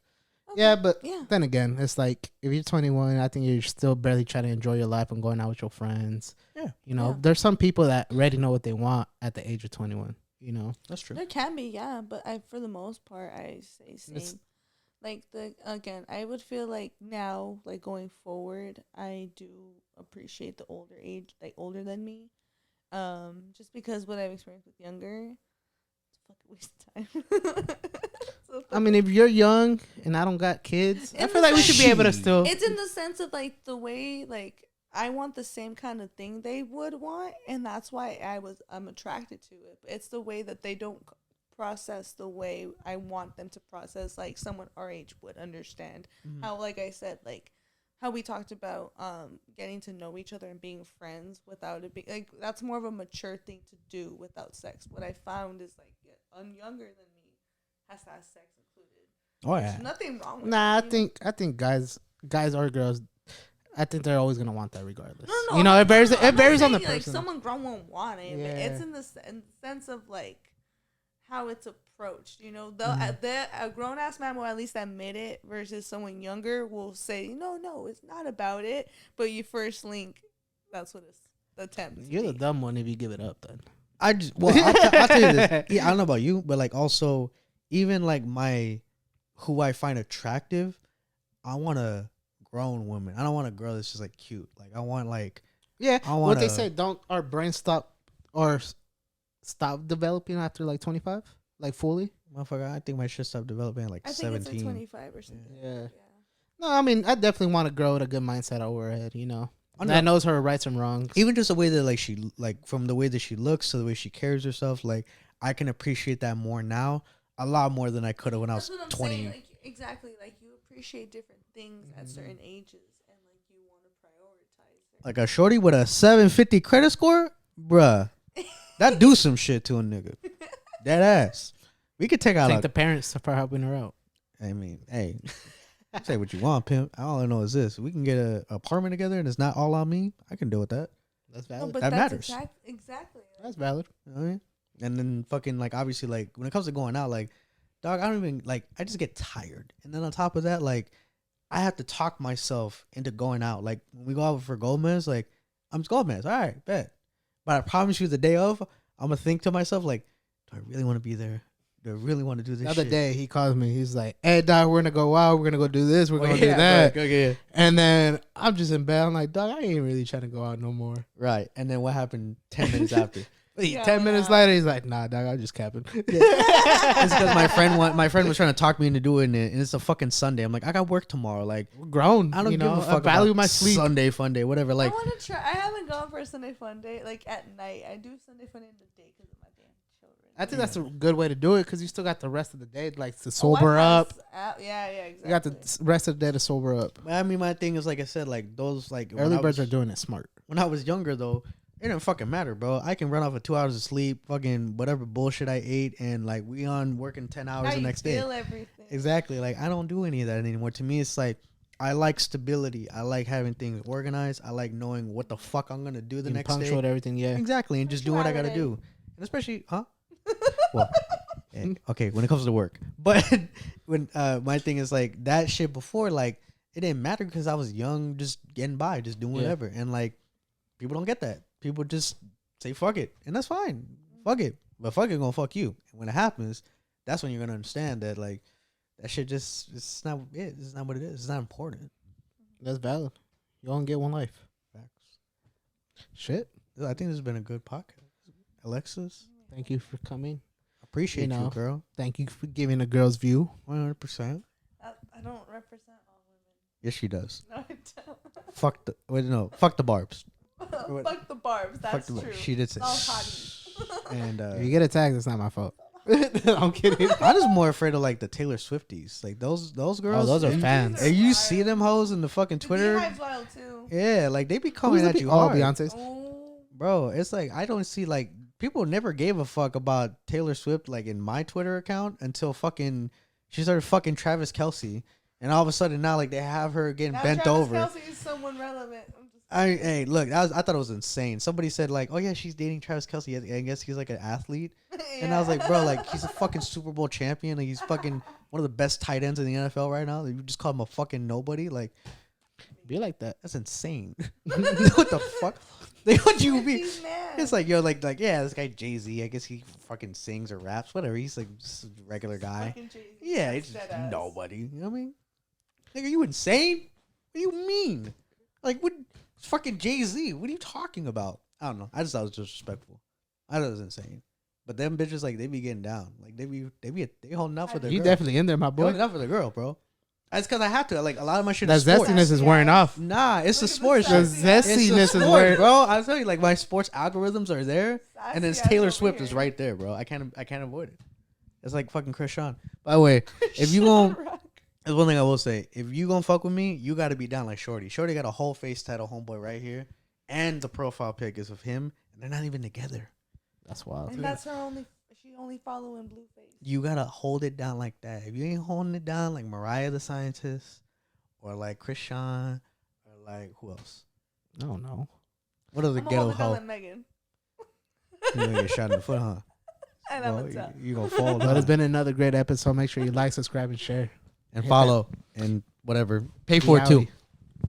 Okay. Yeah, but then again, it's like if you're 21, I think you're still barely trying to enjoy your life and going out with your friends. Yeah. You know, there's some people that already know what they want at the age of 21. You know, that's true. There can be, but for the most part, I say same. Like I would feel like now, like going forward, I do appreciate the older than me, just because what I've experienced with younger, it's a fucking waste of time. I mean, if you're young and I don't got kids, I feel like we should be able to still. It's in the sense of like the way like I want the same kind of thing they would want, and that's why I'm attracted to it. But it's the way that they don't process the way I want them to process, like someone our age would understand. Mm-hmm. How, like I said, like how we talked about getting to know each other and being friends without it being like that's more of a mature thing to do without sex. What I found is like younger than me has to have sex included. Oh yeah, there's nothing wrong with that. I think guys or girls, I think they're always gonna want that regardless. No, you know, it varies on the person. Like someone grown won't want it, but it's in the sense of like how it's approached. You know, a grown ass man will at least admit it, versus someone younger will say, no, it's not about it. But you first link, that's what it's the attempt. You're the dumb one if you give it up. Then I'll tell you this. Yeah, I don't know about you, but like also even like who I find attractive, I want a grown woman. I don't want a girl that's just like cute. Like I want like what they say, don't our brains stop developing after like 25, like fully. Motherfucker, I think my shit stopped developing at like I think 17. it's like 25 or something. Yeah. No, I mean I definitely want a girl with a good mindset over her head. You know, that knows her rights and wrongs. Even just the way that like she like from the way that she looks to the way she carries herself, like I can appreciate that more now, a lot more than I could have when I was 20. Saying, like, exactly, like you appreciate different things at certain ages, and like you want to prioritize. Like a shorty with a 750 credit score, bruh, that do some shit to a nigga. That ass. We could take out Thank the parents for helping her out. I mean, hey, say what you want, pimp. All I know is this: we can get an apartment together, and it's not all on me. I can deal with that. That's valid. But that matters. Exactly. That's valid. You know what I mean? And then fucking like obviously like when it comes to going out, like dog, I don't even like. I just get tired, and then on top of that, like I have to talk myself into going out. Like when we go out for Gomez, like I'm Gomez. All right, bet. But I promise you, the day of, I'm gonna think to myself like, do I really want to be there? Do I really want to do this? The other shit? day he calls me. He's like, "Hey, dog, we're gonna go out. We're gonna go do this. We're gonna do that." Okay. And then I'm just in bed. I'm like, "Dog, I ain't really trying to go out no more." Right. And then what happened 10 minutes after? 10 minutes later, he's like, "Nah, dog, I'm just capping." It's because my friend was trying to talk me into doing it, and it's a fucking Sunday. I'm like, I got work tomorrow. Like, We're grown. I don't give a I fuck value about my sleep. Sunday fun day, whatever. Like, I want to try. I haven't gone for a Sunday fun day like at night. I do Sunday fun day in the day because of my damn children. I think that's a good way to do it because you still got the rest of the day like to sober up. Yeah, exactly. You got the rest of the day to sober up. I mean, my thing is like I said, like those like Early birds are doing it smart. When I was younger though, it didn't fucking matter, bro. I can run off of 2 hours of sleep, fucking whatever bullshit I ate, and like we on working 10 hours the next day. Everything. Exactly. Like I don't do any of that anymore. To me, it's like I like stability. I like having things organized. I like knowing what the fuck I'm gonna do the next day. Punctual everything, yeah. Exactly, and just do what I gotta do. And especially, well, okay, when it comes to work. But when my thing is like that shit before, like it didn't matter because I was young, just getting by, just doing whatever. And like people don't get that. People just say fuck it, and that's fine. Fuck it, but fuck it gonna fuck you. And when it happens, that's when you're gonna understand that like that shit just it's not it. It's not what it is. It's not important. That's valid. You only get one life. Facts. Shit. I think this has been a good podcast. Alexis, Thank you for coming. appreciate you, girl. Thank you for giving a girl's view. 100%. I don't represent all women. Yes, she does. No, I don't. Fuck the barbs. Fuck the barbs. That's Fuck the true. She did say. All hotties. And If you get attacked, it's not my fault. I'm kidding. I'm just more afraid of like the Taylor Swifties, like those girls. Oh, those are fans. And you see them hoes in the fucking Twitter. Beehive's wild too. Yeah, like they be coming at you all hard. Beyonce's. Oh. Bro, it's like I don't see like people never gave a fuck about Taylor Swift like in my Twitter account until fucking she started fucking Travis Kelce, and all of a sudden now like they have her getting Now bent Travis over. Kelce is someone relevant. Hey, look, I thought it was insane. Somebody said like, oh yeah, she's dating Travis Kelce. I guess he's like an athlete, and I was like, bro, like he's a fucking Super Bowl champion. Like, he's fucking one of the best tight ends in the NFL right now. You just call him a fucking nobody. Like, Be like that. that's insane. What the fuck? Like, what do you mean? It's like, yo, like, yeah, this guy Jay-Z, I guess he fucking sings or raps, whatever. He's like just a regular guy. Yeah, he's just nobody. You know what I mean? Like, are you insane? What do you mean? Like, what? It's fucking Jay-Z. What are you talking about? I don't know. I just thought it was disrespectful. I thought it was insane. But them bitches, like, they be getting down. Like, they holding out for their You girl. definitely in there, my They boy. holding out for the girl, bro. That's because I have to. Like, a lot of my shit That is sports. zestiness is wearing off. Nah, it's the Look at sports. the The sass. zestiness is sport, wearing. bro. I'll tell you, like, my sports algorithms are there, and then Sassy Taylor ass Swift over is here. right there, bro. I can't avoid it. It's like fucking Chris Sean. By the way, if you gon' there's one thing I will say. If you gonna fuck with me, you got to be down like Shorty. Shorty got a whole face tattoo, homeboy, right here, and the profile pic is of him, and they're not even together. That's wild. And that's her only. She only following Blueface. You gotta hold it down like that. If you ain't holding it down like Mariah the Scientist, or like Chris Sean, or like who else? No, no. What other I'm ghetto gonna hold it down hoe? like Megan. You gonna get shot in the foot, huh? And I'm gonna tell. You gonna fall. But it's been another great episode. Make sure you like, subscribe, and share. And follow and whatever. Pay for it too.